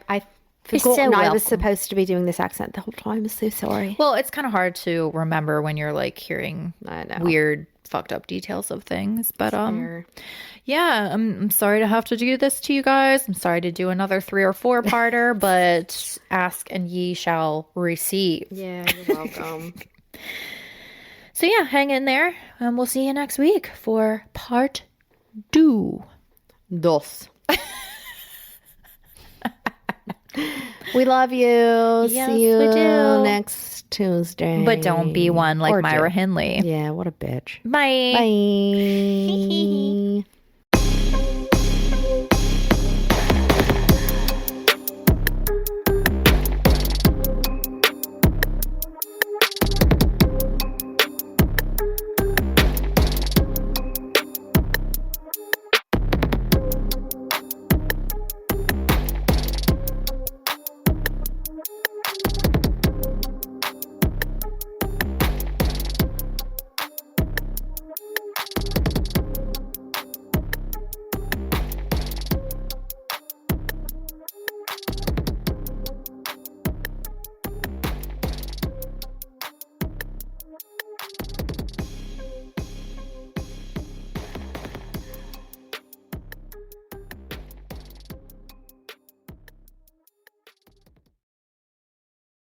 You're so forgotten I was welcome. supposed to be doing this accent the whole time. I'm so sorry. Well, it's kind of hard to remember when you're like hearing I know. weird, fucked up details of things. But Fair. yeah, I'm sorry to have to do this to you guys. I'm sorry to do another 3 or 4 parter, but ask and ye shall receive. Yeah, you're welcome. So yeah, hang in there, and we'll see you next week for part 2. Dos. We love you. Yes, See you we do. next Tuesday. But don't be one like Or Myra do. Hindley. Yeah, what a bitch. Bye. Bye.